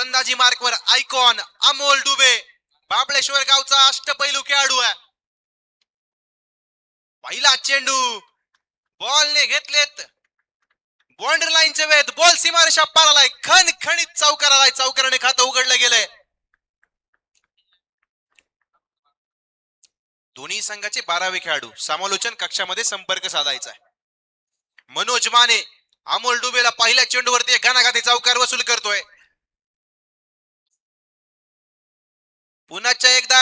फलंदाजी मार्कवर आयकॉन अमोल डुबे, बाबळेश्वर गावचा अष्टपैलू खेळाडू आहे. पहिला चेंडू बॉलने घेतलेत बाउंड्री लाईनचे वेध, बॉल सीमारेषा पार आलाय, खणखणीत चौकार आलाय, चौकाराने खातं उघडलं गेलंय. दोन्ही संघाचे 12वे खेळाडू समालोचन कक्षामध्ये संपर्क साधायचा आहे. मनोज माने अमोल डुबेला पहिल्या चेंडूवरती घणाघाती चौकार वसूल करतोय. पुन्हा एकदा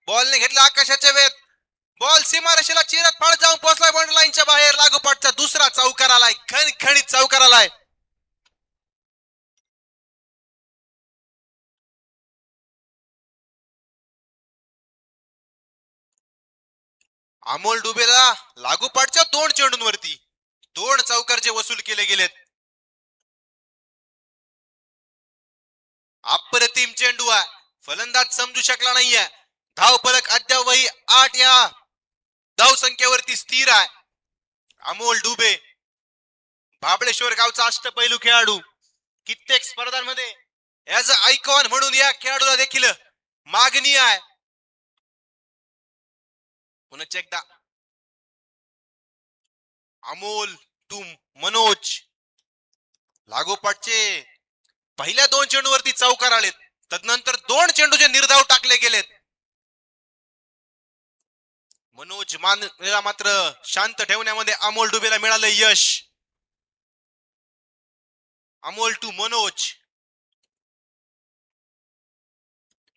बॉलने घेतला आकाशाचे वेध, बॉल सीमारेषेला चिरत फाळ जाऊन पोहोचलाय बाउंड्री लाईनच्या बाहेर. लागोपाठचा दुसरा चौकार आलाय, खणखणीत चौकार आलाय. अमोल डुबेला लागोपाठच्या 2 चेंडूंवरती 2 चौकार जे वसूल केले गेलेत. अप्रतिम चेंडू आहे, फलंदाज समजू शकला नाहीये. धाव फलक अद्यापही 8 या धाव संख्येवरती स्थिर आहे. अमोल डुबे बाबळेश्वर गावचा अष्टपैलू खेळाडू, कित्येक स्पर्धांमध्ये ऍज अ आयकॉन म्हणून या खेळाडूला देखील मागणी आहे. पुन्हा एकदा अमोल टू मनोज, लागोपाठचे पहिल्या 2 चेंडूवरती चौकार आलेत, तदनंतर 2 चेंडूचे निर्धाव टाकले गेलेत. मनोज मानेला मात्र शांत ठेवण्यामध्ये अमोल डुबेला मिळालं यश. अमोल टू मनोज,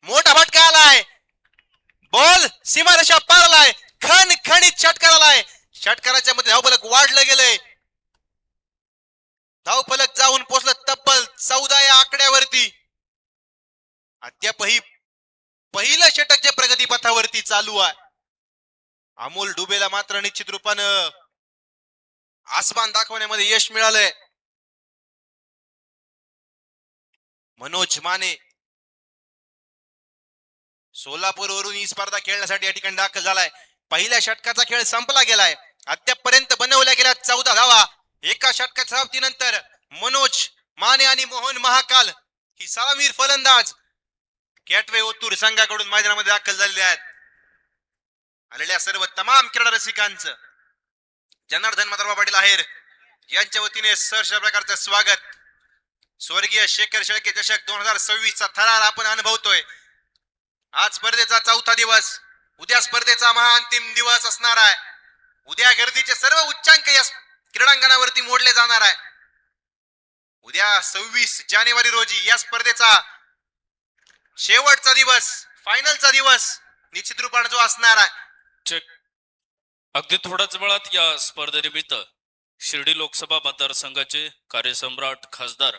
मोठा फटका आलाय, बॉल सीमारेषा पार आलाय, खणखणीत षटकार आलाय. षटकाराच्या मध्ये धावफलक वाढलं गेलंय. धावफलक जाऊन पोहोचलं तब्बल 14 या आकड्यावरती. अद्यापही पहिलं षटक जे प्रगतीपथावरती चालू आहे. अमोल डुबेला मात्र निश्चित रूपानं आसमान दाखवण्यामध्ये यश मिळालंय. मनोज माने सोलापूर वरून ही स्पर्धा खेळण्यासाठी या ठिकाणी दाखल झालाय. पहिल्या षटकाचा खेळ संपला गेलाय. अद्यापर्यंत बनवल्या गेल्या 14 धावा. एका षटकाच्या समाप्तीनंतर मनोज माने आणि मोहन महाकाल ही सलामीर फलंदाज कॅटवे ओतूर संघाकडून मैदानामध्ये दाखल झालेले आहेत. आलेल्या सर्व तमाम क्रीडा रसिकांचं जनार्दन माधवराव पाटील आहेर यांच्या वतीने सहर्ष प्रकारचं स्वागत. स्वर्गीय शेखर शेळके चषक 2026 चा थरार आपण अनुभवतोय. आज स्पर्धेचा 4था दिवस, उद्या स्पर्धेचा महाअंतिम दिवस असणार आहे. उद्या गर्दीचे सर्व उच्चांक या क्रीडांगणावरती मोडले जाणार आहे. उद्या 26 जानेवारी रोजी या स्पर्धेचा शेवटचा दिवस, फायनलचा दिवस निश्चित रूपाने जो असणार आहे. अगदी थोड्याच वेळात या स्पर्धेनिमित्त शिर्डी लोकसभा मतदारसंघाचे कार्यसम्राट खासदार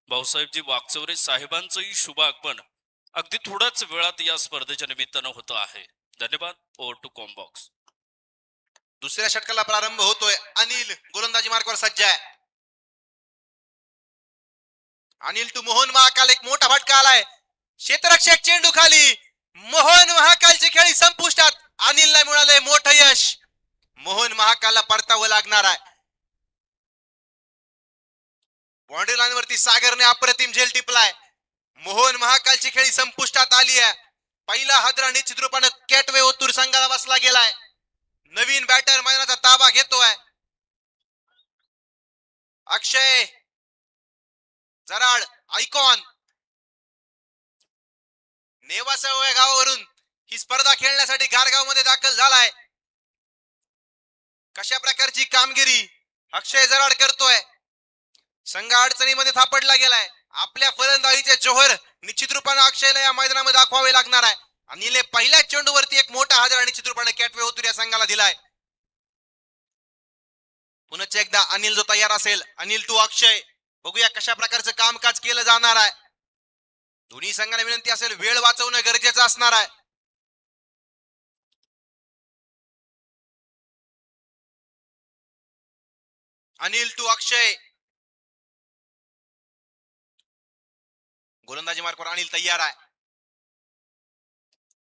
भाऊसाहेबजी वागचौरे साहेबांचंही शुभ आगमन अगदी थोड्याच वेळात या स्पर्धेच्या निमित्तानं होतं आहे. धन्यवाद. Over to combox. दुसऱ्या षटकाला प्रारंभ होतोय. अनिल गोलंदाजी मार्गावर सज्ज आहे. अनिल टू मोहन महाकाल, एक मोठा फटका आलाय, क्षेत्ररक्षक चेंडू खाली, मोहन महाकालची खेळी संपुष्टात. अनिलला मिळालंय मोठं यश. मोहन महाकालला परतावं लागणार आहे. बाउंड्री लाईन वरती सागरने अप्रतिम झेल टिपलाय. मोहन महाकालची खेळी संपुष्टात आली आहे. पहिला हादरा निश्चित रूपानं कॅटवे ओतूर संघाला बसला गेलाय. नवीन बॅटर मैदानाचा ताबा घेतोय. अक्षय जराड आयकॉन नेवासा या गावावरून ही स्पर्धा खेळण्यासाठी गारगाव मध्ये दाखल झालाय. कशा प्रकारची कामगिरी अक्षय जराड करतोय. संघ अडचणीमध्ये सापडला गेलाय. आपल्या फलंदाजीचे जोहर निश्चित रूपाने अक्षयला या मैदानामध्ये दाखवावे लागणार आहे. अनिलने पहिल्या चेंडूवरती एक मोठा हादरा निश्चित रूपाने कॅटवे ओतूर या संघाला दिलाय. पुन्हा एकदा अनिल जो तयार असेल, अनिल टू अक्षय, बघूया कशा प्रकारचं कामकाज केलं जाणार आहे. दोन्ही संघांना विनंती असेल, वेळ वाचवणं गरजेचं असणार आहे. अनिल टू अक्षय, गोलंदाजी मार्गावर अनिल तयार आहे.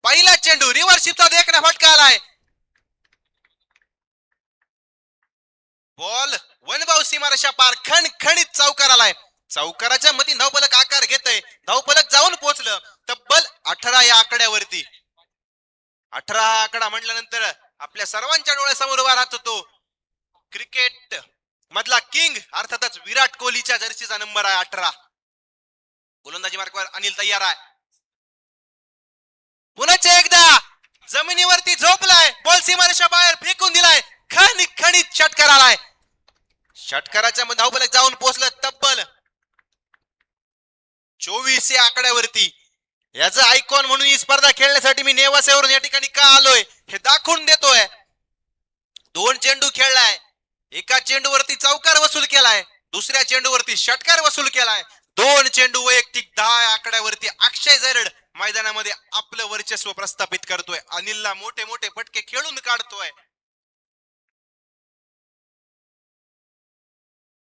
पहिला चेंडू रिव्हर्सिपचा देखणा फटका आलाय. बॉल वनबाऊ सीमारेषा पार, खणखणीत चौकार आलाय. चौकाराच्या मध्ये धावफलक आकार घेतय, धावफलक जाऊन पोहोचलं तब्बल 18 या आकड्यावरती. 18 हा आकडा म्हटल्यानंतर आपल्या सर्वांच्या डोळ्यासमोर उभा राहतो तो क्रिकेट मधला किंग, अर्थातच विराट कोहलीच्या जर्सीचा नंबर आहे 18. गोलंदाजी मार्कवर अनिल तयार आहे. पुन्हा एकदा जमिनीवरती झोपलाय, बॉल सीमारेषा बाहेर फेकून दिलाय, खणखणीत षटकार आलाय. षटकाराच्या धावफलक जाऊन पोहोचलं तब्बल 24 या आकड्यावरती. याचा आयकॉन म्हणून ही स्पर्धा खेळण्यासाठी मी नेवासेवरून या ठिकाणी का आलोय हे दाखवून देतोय. 2 चेंडू खेळलाय, एका चेंडूवरती चौकार वसूल केलाय, दुसऱ्या चेंडूवरती षटकार वसूल केलाय. 2 चेंडू वैयक्तिक 10 आकड्यावरती अक्षय जरड मैदानामध्ये आपलं वर्चस्व प्रस्थापित करतोय. अनिलला मोठे मोठे फटके खेळून काढतोय.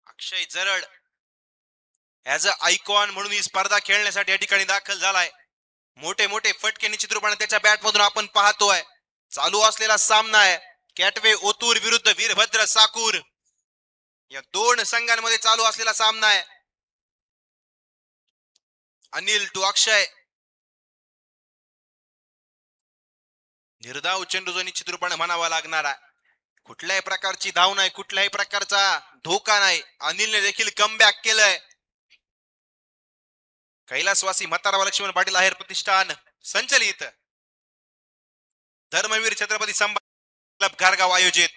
अक्षय जरड ऍज अ आयकॉन म्हणून ही स्पर्धा खेळण्यासाठी या ठिकाणी दाखल झालाय. मोठे मोठे फटके निश्चित रूपाने त्याच्या बॅट मधून आपण पाहतोय. चालू असलेला सामना आहे कॅटवे ओतूर विरुद्ध वीरभद्र साकूर. या 2 संघांमध्ये चालू असलेला सामना आहे. अनिल टू अक्षय. निर्धाव चेंडू जो निश्चित रूपाने म्हणावा लागणार आहे. कुठल्याही प्रकारची धाव नाही, कुठल्याही प्रकारचा धोका नाही. अनिलने देखील कमबॅक केलंय. कैलासवासी म्हातारा लक्ष्मण पाटील आहेर प्रतिष्ठान संचलित धर्मवीर छत्रपती संभाजी क्लब घारगाव आयोजित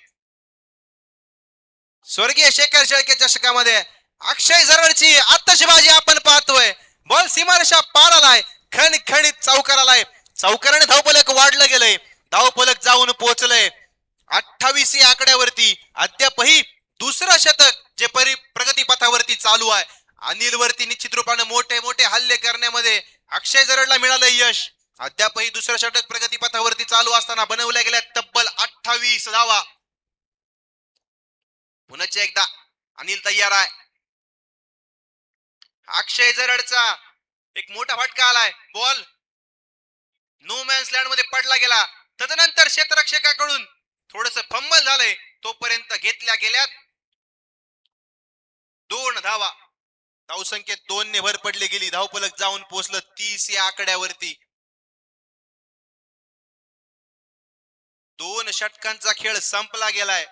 स्वर्गीय शेखर शेळके चषकामध्ये अक्षय जरडची आत्ताशबाजी आपण पाहतोय. बॉल सीमारेषा पार आलाय, खणखणीत चौकार आलाय. चौकाराने धावफलक वाढलं गेलंय, धावफलक जाऊन पोहोचलंय 28 या आकड्यावरती. अद्यापही दुसरं शतक जे प्रगती पथावरती चालू आहे. अनिल वरती निश्चित रूपाने मोठे मोठे हल्ले करण्यामध्ये अक्षय जरडला मिळालं यश. अद्यापही दुसरं षटक प्रगती पथावरती चालू असताना बनवल्या गेल्या तब्बल 28 धावा. पुन्हा एकदा अनिल तयार आहे. अक्षय जरडचा एक मोठा फटका आलाय, बॉल नो मॅन्स लँड मध्ये पडला गेला. तदनंतर क्षेत्ररक्षकाकडून थोडस फंबल झालंय, तोपर्यंत घेतल्या गेल्यात 2 धावा. धावसंख्येत 2 ने भर पडली गेली. धावफलक जाऊन पोहोचलं 30 या आकड्यावरती. 2 षटकांचा खेळ संपला गेलाय.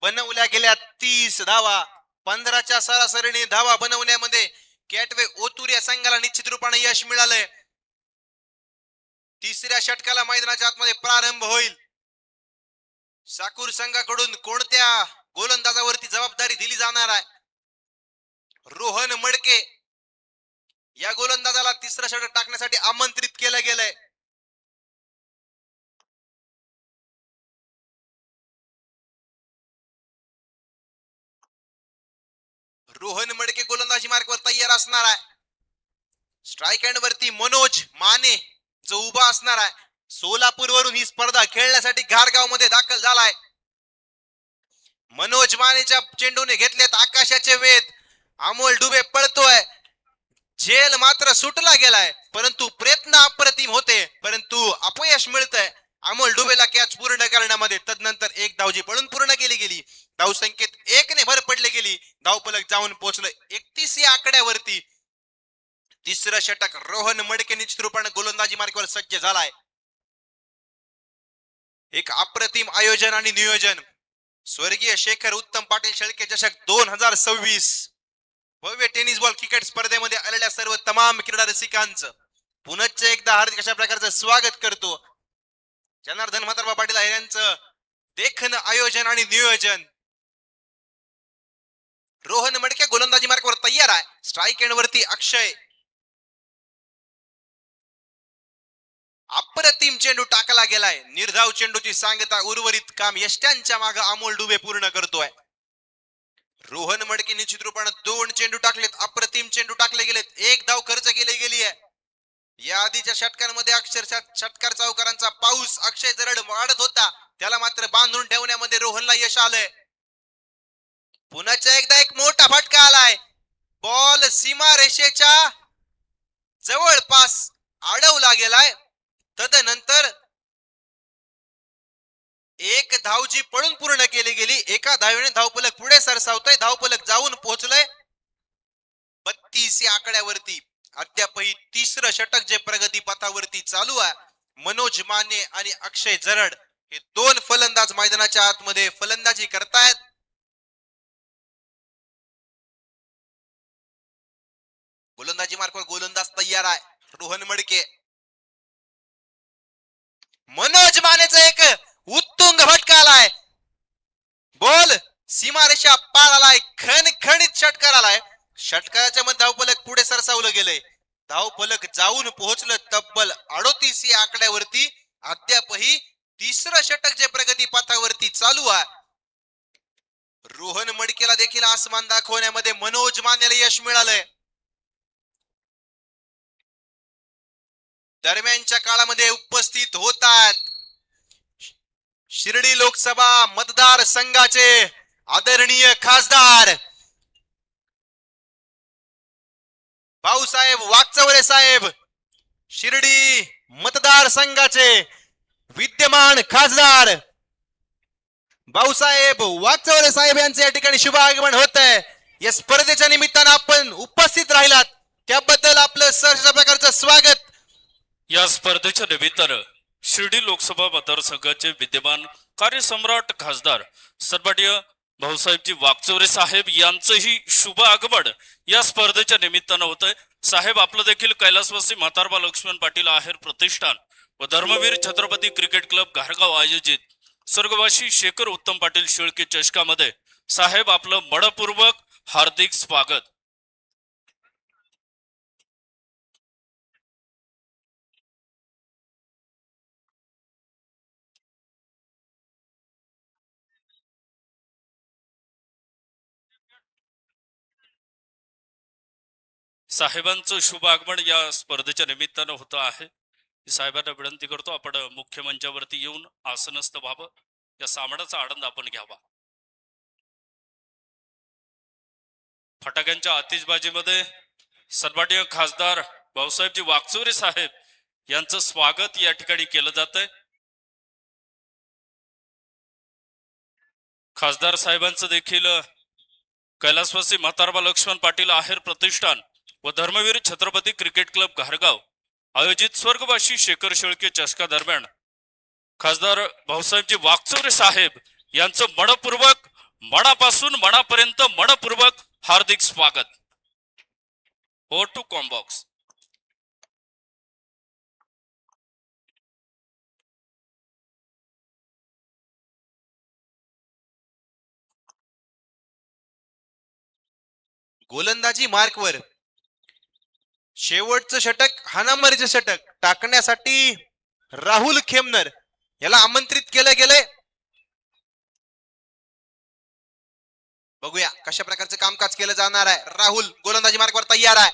बनवल्या गेल्या 30 धावा. 15च्या सरासरीने धावा बनवण्यामध्ये कॅटवे ओतूर या संघाला निश्चित रूपाने यश मिळालंय. तिसऱ्या षटकाला मैदानाच्या आतमध्ये प्रारंभ होईल. साकूर संघाकडून कोणत्या गोलंदाजावरती जबाबदारी दिली जाणार आहे? रोहन मडके या गोलंदाजाला तिसरा षटक टाकण्यासाठी आमंत्रित केलं गेलंय. रोहन मडके गोलंदाजी मार्कवर तयार असणार आहे. स्ट्राईक हँड वरती मनोज माने जो उभा असणार आहे. सोलापूर वरून ही स्पर्धा खेळण्यासाठी घारगाव मध्ये दाखल झालाय. मनोज मानेच्या चेंडूने घेतलेत आकाशाचे वेध. अमोल डुबे पळतोय, झेल मात्र सुटला गेलाय, परंतु प्रयत्न अप्रतिम होते, परंतु अपयश मिळतंय अमोल डुबेला कॅच पूर्ण करण्यामध्ये. तदनंतर एक धाव जी पळून पूर्ण केली गेली. धावसंख्येत 1 ने भर पडली गेली. धावफलक जाऊन पोहोचलं 31 या आकड्यावरती. तिसरं षटक रोहन मडके निश्चित रूपाने गोलंदाजी मार्गावर सज्ज झालाय. एक अप्रतिम आयोजन आणि नियोजन. स्वर्गीय शेखर उत्तम पाटील शेळके चषक 2026 भव्य टेनिस बॉल क्रिकेट स्पर्धेमध्ये आलेल्या सर्व तमाम क्रीडा रसिकांचं पुन्हा एकदा हार्दिक अशा प्रकारचं स्वागत करतो. जनार्दन म्हातारबा पाटील यांचं देखणं आयोजन आणि नियोजन. रोहन मडके गोलंदाजी मार्गावर तयार आहे. स्ट्राईक एंड वरती अक्षय. अप्रतिम चेंडू टाकला गेलाय. निर्धाव चेंडूची सांगता उर्वरित काम यष्ट्यांच्या मागे अमोल डुबे पूर्ण करतोय. रोहन मडके निश्चित रूपाने 2 चेंडू टाकलेत. अप्रतिम चेंडू टाकले गेलेत. 1 धाव खर्च केली गेली आहे. या आधीच्या षटकांमध्ये अक्षरशः षटकार चौकारांचा पाऊस अक्षय जरड वाढत होता, त्याला मात्र बांधून ठेवण्यामध्ये रोहनला यश आलंय. पुन्हा एकदा एक मोठा फटका आलाय. बॉल सीमा रेषेच्या जवळपास अडवला गेलाय. तदनंतर 1 धाव जी पळून पूर्ण केली गेली. एका धावेने धावफलक पुढे सरसावतोय. धावफलक जाऊन पोहोचलंय 36 या आकड्यावरती अद्यापही तिसरं षटक जे प्रगती पथावरती चालू आहे. मनोज माने आणि अक्षय जरड हे दोन फलंदाज मैदानाच्या आतमध्ये फलंदाजी करतायत. गोलंदाजी मार्गावर गोलंदाज तयार आहे. रोहन मडके. मनोज मानेचा एक उत्तुंग फटका आलाय. बॉल सीमारेषा पार आलाय. खणखणीत षटकार आलाय. षटकाराच्या मध्ये धावफलक पुढे सरसावलं गेलंय. धावफलक जाऊन पोहोचलं तब्बल 38 या आकड्यावरती. अद्यापही तिसरं षटक जे प्रगती पथावरती चालू आहे. रोहन मडकेला देखील आसमान दाखवण्यामध्ये मनोज मानेला यश मिळालंय. दरम्यानच्या काळामध्ये उपस्थित होतात शिर्डी लोकसभा मतदारसंघाचे आदरणीय खासदार भाऊसाहेब वाकचौरे साहेब, शिर्डी मतदारसंघाचे विद्यमान खासदार भाऊसाहेब वाकचौरे साहेब यांचे या ठिकाणी शुभ आगमन होत आहे. या स्पर्धेच्या निमित्तानं आपण उपस्थित राहिलात त्याबद्दल आपलं सहर्ष प्रकारचं स्वागत. या स्पर्धेच्या निमित्तानं शिर्डी लोकसभा मतदारसंघाचे विद्यमान कार्यसम्राट खासदार सन्माननीय भाऊसाहेबजी वाकचौरे साहेब यांचंही शुभ आगमन या स्पर्धेच्या निमित्तानं होत आहे. साहेब, आपलं देखील कैलासवासी म्हातारबा लक्ष्मण पाटील आहेर प्रतिष्ठान व धर्मवीर छत्रपती क्रिकेट क्लब घारगाव आयोजित स्वर्गवासी शेखर उत्तम पाटील शेळके चषकामध्ये साहेब आपलं मनपूर्वक हार्दिक स्वागत. साहेबांचं शुभ आगमन या स्पर्धेच्या निमित्तानं होत आहे. साहेबांना विनंती करतो आपण मुख्य मंचावरती येऊन आसनस्थ व्हावं. या सामन्याचा आनंद आपण घ्यावा. फटाक्यांच्या आतिषबाजीमध्ये सन्माननीय खासदार भाऊसाहेबजी वाकचौरे साहेब यांचं स्वागत या ठिकाणी केलं जात आहे. खासदार साहेबांचं देखील कैलासवासी म्हातारबा लक्ष्मण पाटील आहेर प्रतिष्ठान व धर्मवीर छत्रपती क्रिकेट क्लब घारगाव आयोजित स्वर्गवासी शेखर शेळके चषका दरम्यान खासदार भाऊसाहेबजी वाकचौरे साहेब यांचं मनपूर्वक, मनापासून मनापर्यंत मनपूर्वक हार्दिक स्वागत. Over to combox. गोलंदाजी मार्कवर शेवटचं षटक, हाणामारीचं षटक टाकण्यासाठी राहुल खेमनर याला आमंत्रित केलं गेलंय. बघूया कशा प्रकारचं कामकाज केलं जाणार आहे. राहुल गोलंदाजी मार्कवर तयार आहे.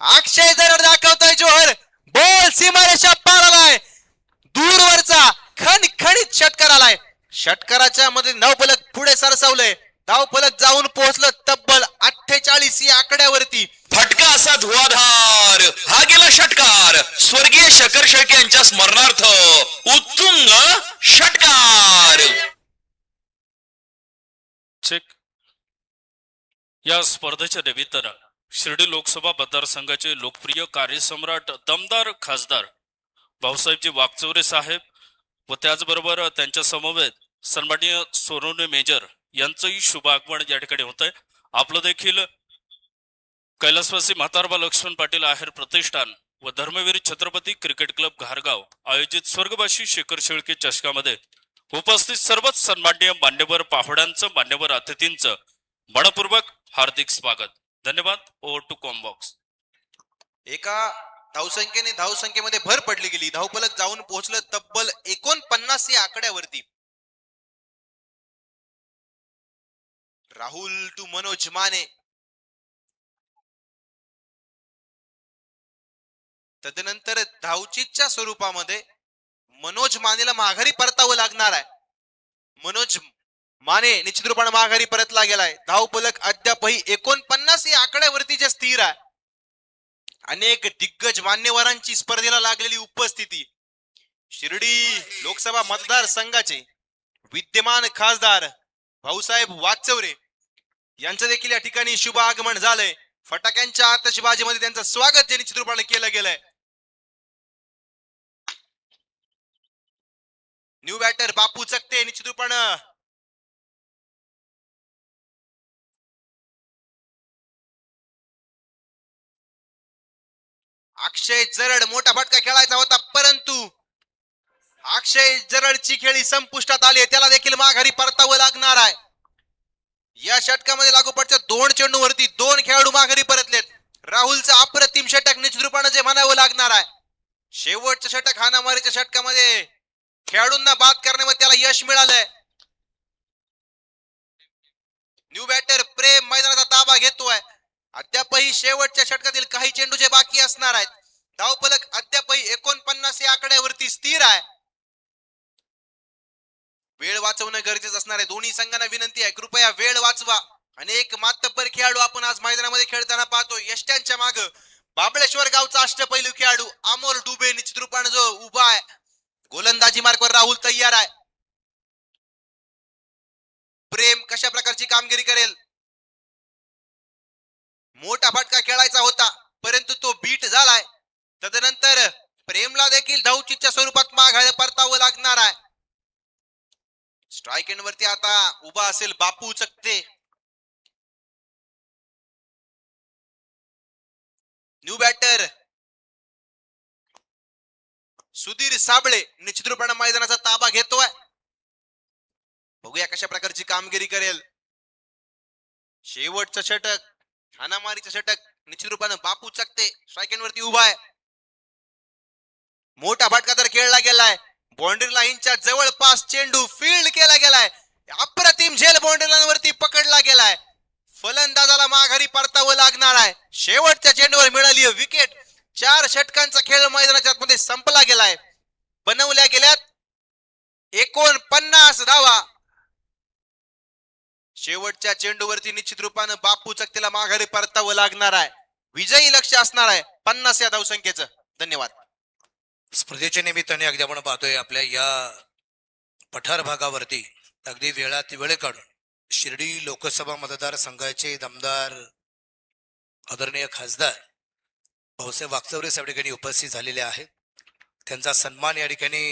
अक्षय जरड दाखवतोय जोहर. बॉल सीमारेषा पार आलाय. दूरवरचा खणखणीत षटकार आलाय. षटकाराच्या मध्ये धावफलक पुढे सरसावलंय. धावफलक जाऊन पोहोचलं तब्बल 48 या आकड्यावरती. फटका असा धुवाधार हा गेला षटकार. स्वर्गीय शेखर शेळके यांच्या स्मरणार्थ उत्तुंग षटकार. चेक. या स्पर्धेच्या निमित्तानं शिर्डी लोकसभा मतदारसंघाचे लोकप्रिय कार्यसम्राट दमदार खासदार भाऊसाहेबजी वाकचौरे साहेब व त्याचबरोबर त्यांच्या समवेत सन्माननीय सोनवणे मेजर यांचंही शुभ आगमन या ठिकाणी होत आहे. आपलं देखील कैलासवासी म्हातारबा लक्ष्मण पाटील आहेर प्रतिष्ठान व धर्मवीर छत्रपती क्रिकेट क्लब घारगाव आयोजित स्वर्गवासी शेखर शेळके चषकामध्ये उपस्थित सर्वच सन्माननीय मान्यवर पाहुण्यांचं, मान्यवर अतिथींचं मनपूर्वक हार्दिक स्वागत. धन्यवाद. ओव्हर टू कॉम्बॉक्स. एका धावसंख्येमध्ये भर पडली गेली. धावफलक जाऊन पोहोचलं तब्बल 49 या आकड्यावरती. राहुल टू मनोज माने. तदनंतर धावचीच्या स्वरूपामध्ये मनोज मानेला माघारी परतावं लागणार आहे. मनोज माने निश्चित रूपाने माघारी परतला गेलाय. धावफलक अद्यापही 49 या आकड्यावरती जे स्थिर आहे. अनेक दिग्गज मान्यवरांची स्पर्धेला लागलेली उपस्थिती. शिर्डी लोकसभा मतदारसंघाचे विद्यमान खासदार भाऊसाहेब वाकचौरे यांचं देखील या ठिकाणी शुभ आगमन झालंय. फटाक्यांच्या आतषबाजीमध्ये त्यांचं स्वागत जे निश्चित रूपाने केलं गेलंय. न्यू बॅटर बापू चकते निश्चित रूपानं अक्षय जरड मोठा फटका खेळायचा होता, परंतु अक्षय जरडची खेळी संपुष्टात आली. त्याला देखील माघारी परतावं लागणार आहे. या षटकामध्ये लागोपाठच्या 2 चेंडूवरती 2 खेळाडू माघारी परतलेत. राहुलचं अप्रतिम षटक निश्चित रूपानं जे म्हणावं लागणार आहे. शेवटचं षटक हाणामारीच्या षटकामध्ये खेळाडूंना बाद करण्यामध्ये त्याला यश मिळालंय. न्यू बॅटर प्रेम मैदानाचा ताबा घेतोय. अद्यापही शेवटच्या षटकातील काही चेंडू जे बाकी असणार आहेत. धावफलक अद्यापही 49 या आकड्यावरती स्थिर आहे. वेळ वाचवणं गरजेचं असणार आहे. दोन्ही संघांना विनंती आहे, कृपया वेळ वाचवा. अनेक मातब्बर खेळाडू आपण आज मैदानामध्ये खेळताना पाहतो. यष्ट्यांच्या माग बाबळेश्वर गावचा अष्टपैलू खेळाडू अमोल डुबे निश्चित रूपाने जो उभा आहे. गोलंदाजी मार्गावर राहुल तयार आहे. प्रेम कशा प्रकारची कामगिरी करेल. मोठा फटका खेळायचा होता, परंतु तो बीट झालाय. तदनंतर प्रेमला देखील धावचीच्या स्वरूपात माघारी परतावं लागणार आहे. स्ट्राइक एंड वरती आता उभा असेल बापू चकते. न्यू बॅटर सुधीर साबळे निश्चित रूपाने मैदानाचा ताबा घेतोय. बघूया कशा प्रकारची कामगिरी करेल. शेवटचं षटक हाणामारीचं षटक निश्चित रूपाने बापू चकते स्ट्राइक एंड वरती उभा आहे. मोठा फटका तर खेळला गेलाय. बाउंड्री लाईनच्या जवळपास चेंडू फील्ड केला गेलाय. अप्रतिम झेल बाउंड्री लाईन वरती पकडला गेलाय. फलंदाजाला माघारी परतावं लागणार आहे. शेवटच्या चेंडूवर मिळाली विकेट. 4 षटकांचा खेळ मैदानाच्या आतमध्ये संपला गेलाय. बनवल्या गेल्यात 49 धावा. शेवटच्या चेंडूवरती निश्चित रूपानं बापू चकतेला माघारी परतावं लागणार आहे. विजयी लक्ष असणार आहे 50 या धावसंख्येचं. धन्यवाद. स्पर्धेच्या निमित्ताने अगदी आपण पाहतोय आपल्या या पठार भागावरती अगदी वेळ काढून शिर्डी लोकसभा मतदारसंघाचे दमदार आदरणीय खासदार भाऊसाहेब वागचौरे या ठिकाणी उपस्थित झालेले आहेत. त्यांचा सन्मान या ठिकाणी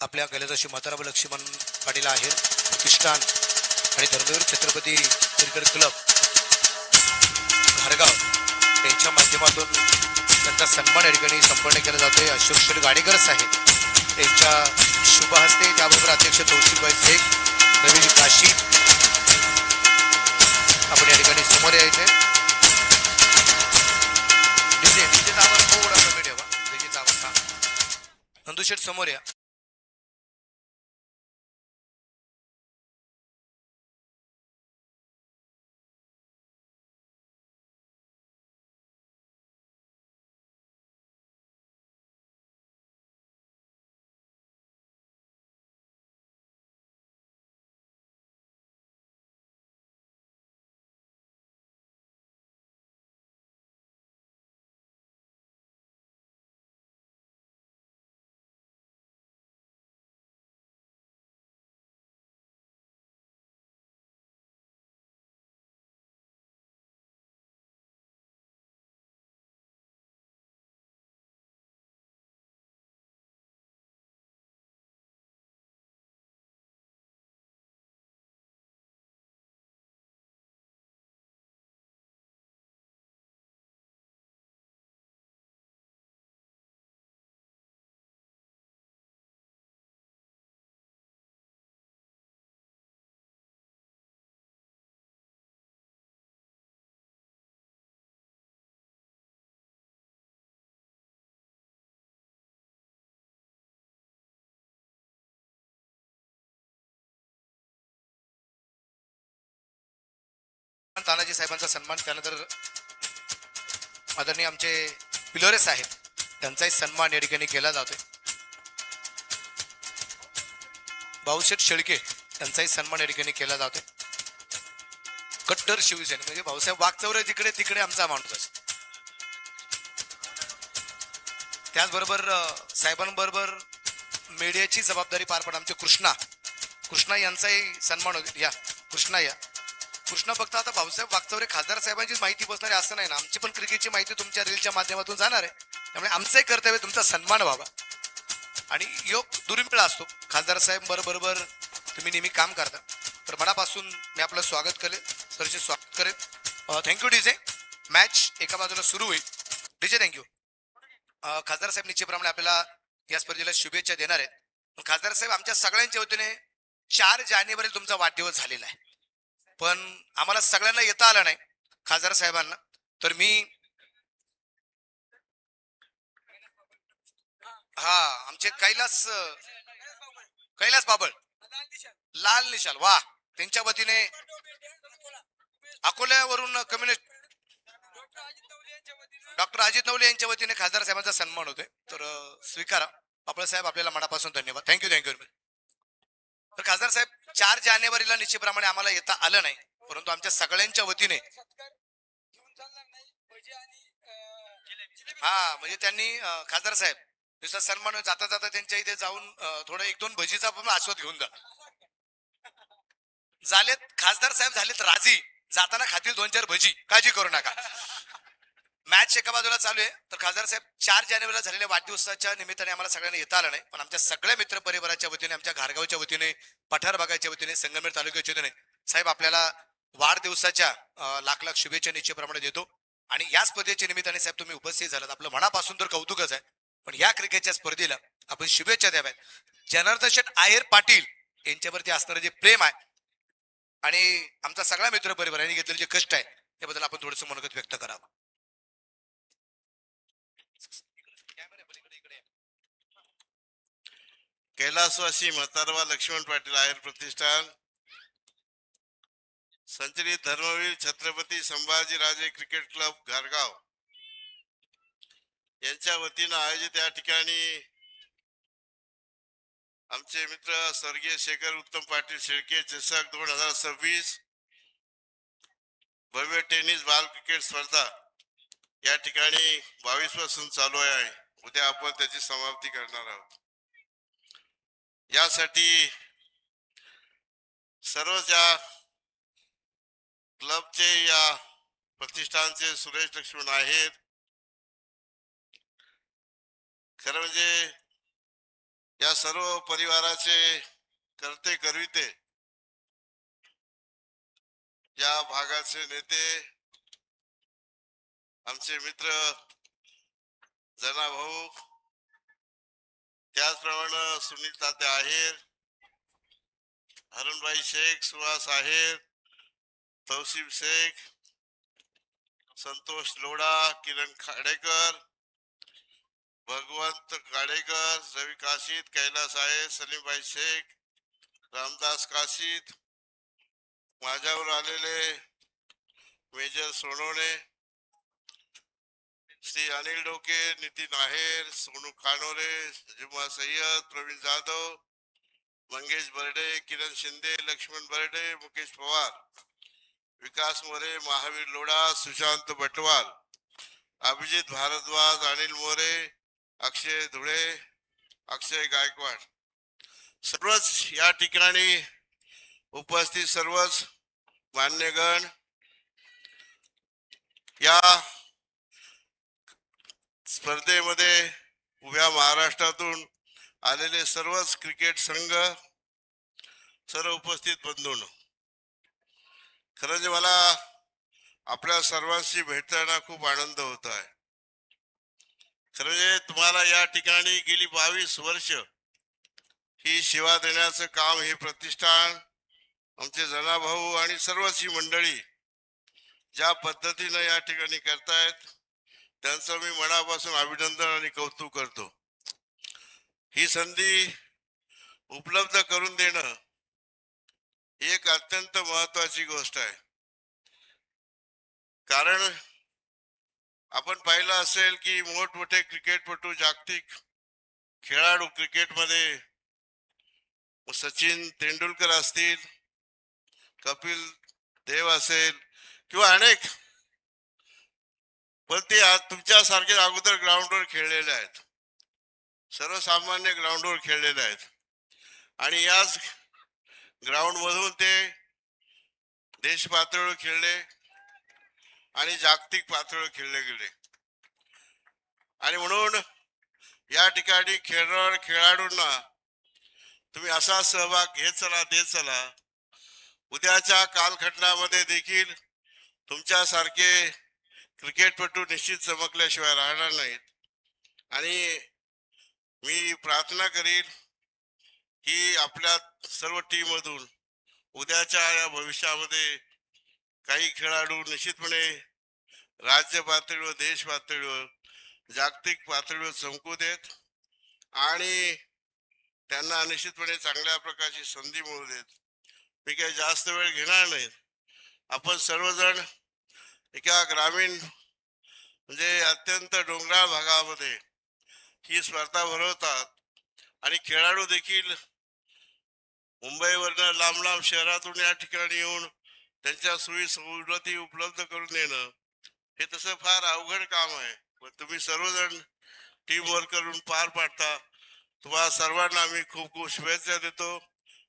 आपल्या कैलासवासी म्हातारा लक्ष्मण पाटील आहेर प्रतिष्ठान आणि धर्मवीर छत्रपती क्रिकेट क्लब घारगाव यांच्या माध्यमातून त्यांचा सन्मान या ठिकाणी संपन्न केला जातोय. अशोक शेठ गाडेकर साहेब त्यांच्या शुभ हस्ते, त्याबरोबर अध्यक्ष तौशिफभाई शेख, नवीन काशी आपण या ठिकाणी समोर यायचे. डीजेचा आवाज थोडा कमी ठेवा. डीजेचा आवाज हा नंदू शेठ समोर या. तानाजी साहेबांचा सन्मान, त्यानंतर आदरणीय आमचे पिलोरे साहेब त्यांचाही सन्मान या ठिकाणी केला जातोय. भाऊशेठ शेळके यांचाही सन्मान या ठिकाणी केला जातोय. कट्टर शिवसेना म्हणजे भाऊसाहेब वागचौरे जिकडे तिकडे आमचा माणूस असतो. त्याचबरोबर साहेबांबरोबर मीडियाची जबाबदारी पार पाडत आमचे कृष्णा यांचाही सन्मान होईल. या कृष्णा या कृष्णा फक्त आता भाऊसाहेब वागचौरे खासदार साहेबांचीच माहिती बसणार आहे असं नाही ना, आमची पण क्रिकेटची माहिती तुमच्या रीलच्या माध्यमातून जाणार आहे. त्यामुळे आमचंही कर्तव्य तुमचा सन्मान व्हावा आणि योग दुर्मिळ असतो. खासदार साहेब बरोबर तुम्ही नेहमी काम करता, तर मनापासून मी आपलं स्वागत करेन, सरचे स्वागत करेन. Thank you DJ. मॅच एका बाजूला सुरू होईल. DJ thank you. खासदार साहेब निश्चितप्रमाणे आपल्याला या स्पर्धेला शुभेच्छा देणार आहेत. पण खासदार साहेब, आमच्या सगळ्यांच्या वतीने 4 जानेवारी तुमचा वाढदिवस झालेला आहे, पण आम्हाला सगळ्यांना येता आलं नाही खासदार साहेबांना. तर मी आमचे कैलास बाबळ, लाल निशाल, वा, त्यांच्या वतीने अकोल्यावरून कम्युनिस्ट डॉक्टर अजित नवले यांच्या वतीने खासदार साहेबांचा सन्मान होतोय. तर स्वीकारा. बापळ साहेब, आपल्याला मनापासून धन्यवाद. थँक्यू. तर खासदार साहेब, 4 जानेवारीला निश्चितप्रमाणे आम्हाला येता आलं नाही, परंतु आमच्या सगळ्यांच्या वतीने म्हणजे त्यांनी खासदार साहेब नुसता सन्मान जाता जाता त्यांच्या इथे जाऊन थोडं 1-2 भजीचा पण आस्वाद घेऊन जा. झालेत खासदार साहेब, झालेत राजी, जाताना खातील 2-4 भजी, काळजी करू नका. मॅच एका बाजूला चालू आहे. तर खासदार साहेब, 4 जानेवारीला झालेल्या वाढदिवसाच्या निमित्ताने आम्हाला सगळ्यांना येता आलं नाही, पण आमच्या सगळ्या मित्र परिवाराच्या वतीने, आमच्या घारगावच्या वतीने, पठार भागाच्या वतीने, संगमेर तालुक्याच्या वतीने साहेब आपल्याला वाढदिवसाच्या लाख लाख शुभेच्छा निश्चितप्रमाणे देतो. आणि या स्पर्धेच्या निमित्ताने साहेब तुम्ही उपस्थित झालात, आपलं मनापासून तर कौतुकच आहे. पण या क्रिकेटच्या स्पर्धेला आपण शुभेच्छा द्याव्यात. जनार्दन शेठ आहेर पाटील यांच्यावरती असणारं जे प्रेम आहे आणि आमचा सगळा मित्र परिवाराने घेतलेले जे कष्ट आहे त्याबद्दल आपण थोडंसं मनोगत व्यक्त करावं. कैलासवासी म्हातारवा लक्ष्मण पाटील आहेर प्रतिष्ठान, संचलित धर्मवीर छत्रपती संभाजीराजे क्रिकेट क्लब घारगाव यांच्या वतीनं आयोजित या ठिकाणी आमचे मित्र स्वर्गीय शेखर उत्तम पाटील शेळके चषक 2026 भव्य टेनिस बाल क्रिकेट स्पर्धा या ठिकाणी 22 पासून चालू आहे. उद्या आपण त्याची समाप्ती करणार आहोत. यासाठी सर्वच या क्लबचे, या प्रतिष्ठानचे सुरेश लक्ष्मण आहेत. खरं म्हणजे या सर्व परिवाराचे करते करविते, या भागाचे नेते, आमचे मित्र जनाभाऊ, त्याचप्रमाणे सुनील तात्या आहेर, हरणबाई शेख, सुहास आहेर, तौसीफ शेख, संतोष लोढा, किरण खाडेकर, भगवंत गाडेकर, रवी काशीद, कैलास आहेर, सलीमभाई शेख, रामदास काशीद, माझ्यावर आलेले मेजर सोनवणे, श्री अनिल डोके, नितीन आहेर, सोनू कानोरे, जुमा सय्यद, प्रवीण जाधव, मंगेश बर्डे, किरण शिंदे, लक्ष्मण बर्डे, मुकेश पवार, विकास मोरे, महावीर लोढा, सुशांत बटवाल, अभिजित भारद्वाज, अनिल मोरे, अक्षय धुळे, अक्षय गायकवाड, सर्वच या ठिकाणी उपस्थित सर्वच मान्यगण, या स्पर्धेमध्ये उभ्या महाराष्ट्रातून आलेले सर्वच क्रिकेट संघ, सर्व उपस्थित बंधूंनो, खरं म्हणजे मला आपल्या सर्वांशी भेटताना खूप आनंद होत आहे. खरं म्हणजे तुम्हाला या ठिकाणी गेली 22 वर्ष ही सेवा देण्याचं काम हे प्रतिष्ठान, आमचे जनाभाऊ आणि सर्वच ही मंडळी ज्या पद्धतीनं या ठिकाणी करतायत त्यांचं मी मनापासून अभिनंदन आणि कौतुक करतो. ही संधी उपलब्ध करून देणं ही एक अत्यंत महत्वाची गोष्ट आहे. कारण आपण पाहिलं असेल की मोठमोठे क्रिकेटपटू, जागतिक खेळाडू क्रिकेटमध्ये सचिन तेंडुलकर असतील, कपिल देव असेल किंवा अनेक, पण ते तुमच्यासारखे अगोदर ग्राउंडवर खेळलेले आहेत, सर्वसामान्य ग्राउंडवर खेळलेले आहेत आणि याच ग्राउंड मधून ते देश पातळीवर खेळले आणि जागतिक पातळीवर खेळले गेले. आणि म्हणून या ठिकाणी खेळाडूंना तुम्ही असा सहभाग घेत चला, देत चला. उद्याच्या कालखंडामध्ये देखील तुमच्यासारखे क्रिकेटपटू निश्चित चमकल्याशिवाय राहणार नाहीत. आणि मी प्रार्थना करीन की आपल्या सर्व टीम मधून उद्याच्या या भविष्यामध्ये काही खेळाडू निश्चितपणे राज्य पातळीवर, देश पातळीवर, जागतिक पातळीवर चमकू देत आणि त्यांना निश्चितपणे चांगल्या प्रकारची संधी मिळू देत. मी काही जास्त वेळ घेणार नाही. आपण सर्वजण एका ग्रामीण म्हणजे अत्यंत डोंगराळ भागामध्ये ही स्पर्धा भरवतात आणि खेळाडू देखील मुंबईवरनं लांब लांब शहरातून या ठिकाणी येऊन त्यांच्या सोयी सवलती उपलब्ध करून देणं हे तसं फार अवघड काम आहे. पण तुम्ही सर्वजण टीम वर्क करून पार पाडता. तुम्हाला सर्वांना मी खूप खूप शुभेच्छा देतो.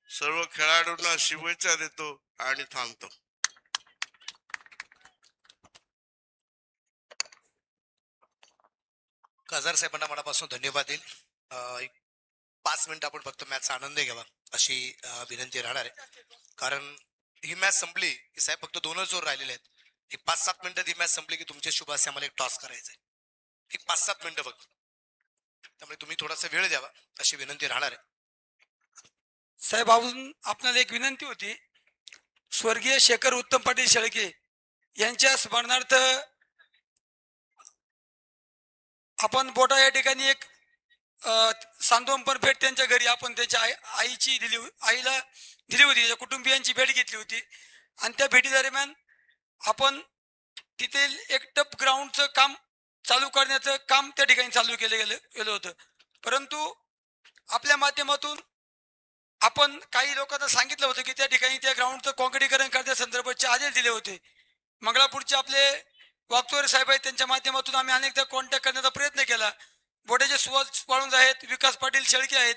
सर्व खेळाडूंना शुभेच्छा देतो आणि थांबतो. खासदार साहेबांना मनापासून धन्यवाद देईल. एक 5 मिनिट आपण फक्त मॅचचा आनंद घ्यावा अशी विनंती राहणार आहे. कारण ही मॅच संपली की साहेब फक्त 2च ओव्हर राहिलेले आहेत. एक 5-7 मिनिटात ही मॅच संपली की तुमच्या शुभ असे आम्हाला एक टॉस करायचा आहे. एक 5-7 मिनिटं फक्त. त्यामुळे तुम्ही थोडासा वेळ द्यावा अशी विनंती राहणार आहे. साहेब, अजून आपल्याला एक विनंती होती. स्वर्गीय शेखर उत्तम पाटील शेळके यांच्या स्मरणार्थ आपण बोटा या ठिकाणी एक सांत्वनपर भेट त्यांच्या घरी आपण त्याच्या आईला दिली होती. त्याच्या कुटुंबियांची भेट घेतली होती आणि त्या भेटी दरम्यान आपण तिथे एक टप ग्राउंडचं काम चालू करण्याचं काम त्या ठिकाणी चालू गेलं होतं. परंतु आपल्या माध्यमातून आपण काही लोकांना सांगितलं होतं की त्या ठिकाणी त्या ग्राउंडचं काँक्रिटीकरण करण्यासंदर्भातचे आदेश दिले होते. मंगळापूरचे आपले वागचौरे साहेब आहेत, त्यांच्या माध्यमातून आम्ही अनेकदा कॉन्टॅक्ट करण्याचा प्रयत्न केला. बोड्याचे सुहास वाळुंज आहेत, विकास पाटील शेळके आहेत,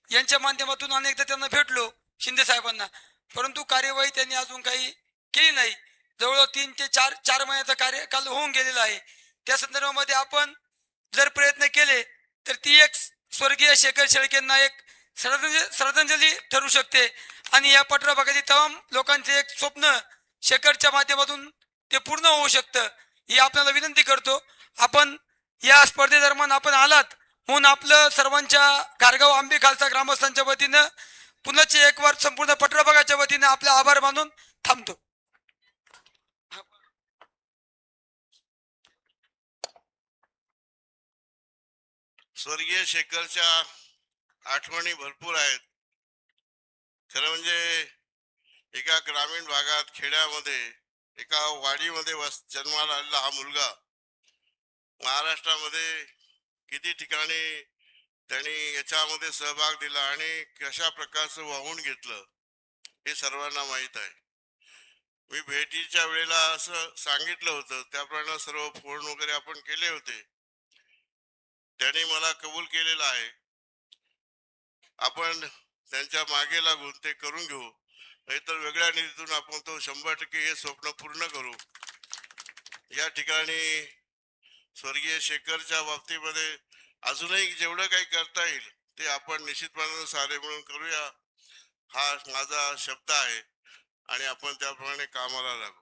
यांच्या माध्यमातून अनेकदा त्यांना भेटलो शिंदे साहेबांना. परंतु कार्यवाही त्यांनी अजून काही केली नाही. जवळजवळ 3 ते 4 महिन्याचा कार्यकाल होऊन गेलेला आहे. त्या संदर्भामध्ये आपण जर प्रयत्न केले तर ती एक स्वर्गीय शेखर शेळकेंना एक श्रद्धांजली ठरू शकते आणि या पठरा भागातील तमाम लोकांचे एक स्वप्न शेखरच्या माध्यमातून ते पूर्ण होऊ शकतं. ही आपल्याला विनंती करतो. आपण या स्पर्धेदरम्यान आपण आलात म्हणून आपलं सर्वांच्या गारगाव आंबे खालसा ग्रामस्थांच्या वतीनं पुन्हा एक वार संपूर्ण पठरा भागाच्या वतीनं आपले आभार मानून थांबतो. स्वर्गीय शेखरच्या आठवणी भरपूर आहेत. खरं म्हणजे एका ग्रामीण भागात खेड्यामध्ये एका वाडीमध्ये जन्माला आलेला हा मुलगा महाराष्ट्रामध्ये किती ठिकाणी त्यांनी याच्यामध्ये सहभाग दिला आणि कशा प्रकारचं वाहून घेतलं हे सर्वांना माहीत आहे. मी भेटीच्या वेळेला असं सांगितलं होतं, त्याप्रमाणे सर्व फोन वगैरे आपण केले होते. त्यांनी मला कबूल केलेलं आहे. आपण त्यांच्या मागे लागून ते करून घेऊ, नाहीतर वेगळ्या निधीतून आपण तो 100% हे स्वप्न पूर्ण करू. या ठिकाणी स्वर्गीय शेखरच्या बाबतीमध्ये अजूनही जेवढं काही करता येईल ते आपण निश्चितपणे सारे मिळून करूया, हा माझा शब्द आहे आणि आपण त्याप्रमाणे कामाला लागू.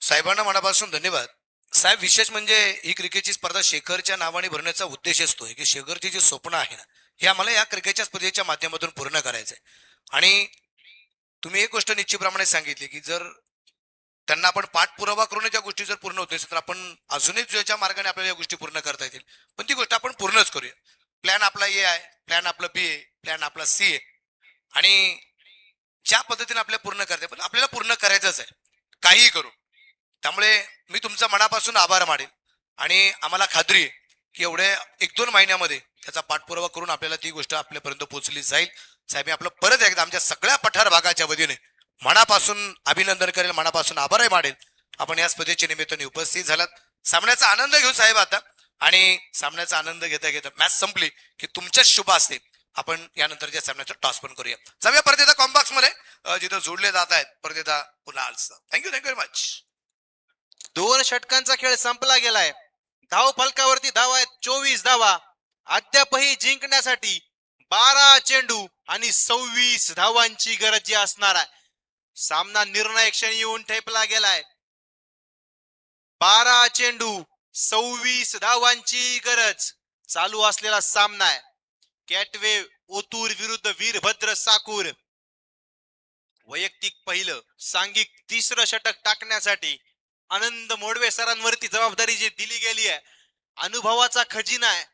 साहेबांना मनापासून धन्यवाद. साहेब, विशेष म्हणजे ही क्रिकेटची स्पर्धा शेखरच्या नावाने भरण्याचा उद्देश असतोय की शेखरची जी स्वप्न आहे ना हे आम्हाला या क्रिकेटच्या स्पर्धेच्या माध्यमातून पूर्ण करायचंय. आणि तुम्ही एक गोष्ट निश्चितप्रमाणे सांगितली की जर त्यांना आपण पाठपुरावा करून त्या गोष्टी जर पूर्ण होत नसेल तर आपण अजूनही ज्याच्या मार्गाने आपल्याला या गोष्टी पूर्ण करता येतील, पण ती गोष्ट आपण पूर्णच करूया. प्लॅन आपला ए आहे, प्लॅन आपला बी आहे, प्लॅन आपला सी आहे आणि ज्या पद्धतीने आपल्याला पूर्ण करता पण आपल्याला पूर्ण करायचंच आहे काहीही करू. त्यामुळे मी तुमचा मनापासून आभार मानेन आणि आम्हाला खात्री आहे की एवढ्या 1-2 महिन्यामध्ये त्याचा पाठपुरावा करून आपल्याला ती गोष्ट आपल्यापर्यंत पोहोचली जाईल. साहेब, मी आपलं परत एकदा आमच्या सगळ्या पठार भागाच्या वतीने मनापासून अभिनंदन करेल, मनापासून आभारही मानेल. आपण या स्पर्धेच्या निमित्ताने उपस्थित झालात. सामन्याचा आनंद घेऊ साहेब आता. आणि सामन्याचा आनंद घेता घेता मॅच संपली की तुमच्याच शुभ असते आपण यानंतरच्या सामन्याचा टॉस पण करूया. जाऊया परत एकदा कॉम्बॉक्स मध्ये जिथं जोडले जात आहेत परत एकदा पुन्हा थँक्यू व्हेरी मच. 2 षटकांचा खेळ संपला गेलाय. धाव फलकावरती धावा आहेत 24 धावा. अद्यापही जिंकण्यासाठी 12 चेंडू आणि 26 धावांची गरज जी असणार आहे. सामना निर्णायक क्षणी येऊन ठेपला गेलाय. 12 चेंडू 26 धावांची गरज. चालू असलेला सामना आहे. कॅटवे ओतूर विरुद्ध वीरभद्र साकूर. वैयक्तिक पहिलं सांघिक तिसरं षटक टाकण्यासाठी आनंद मोडवे सरांवरती जबाबदारी जी दिली गेली आहे. अनुभवाचा खजिना आहे.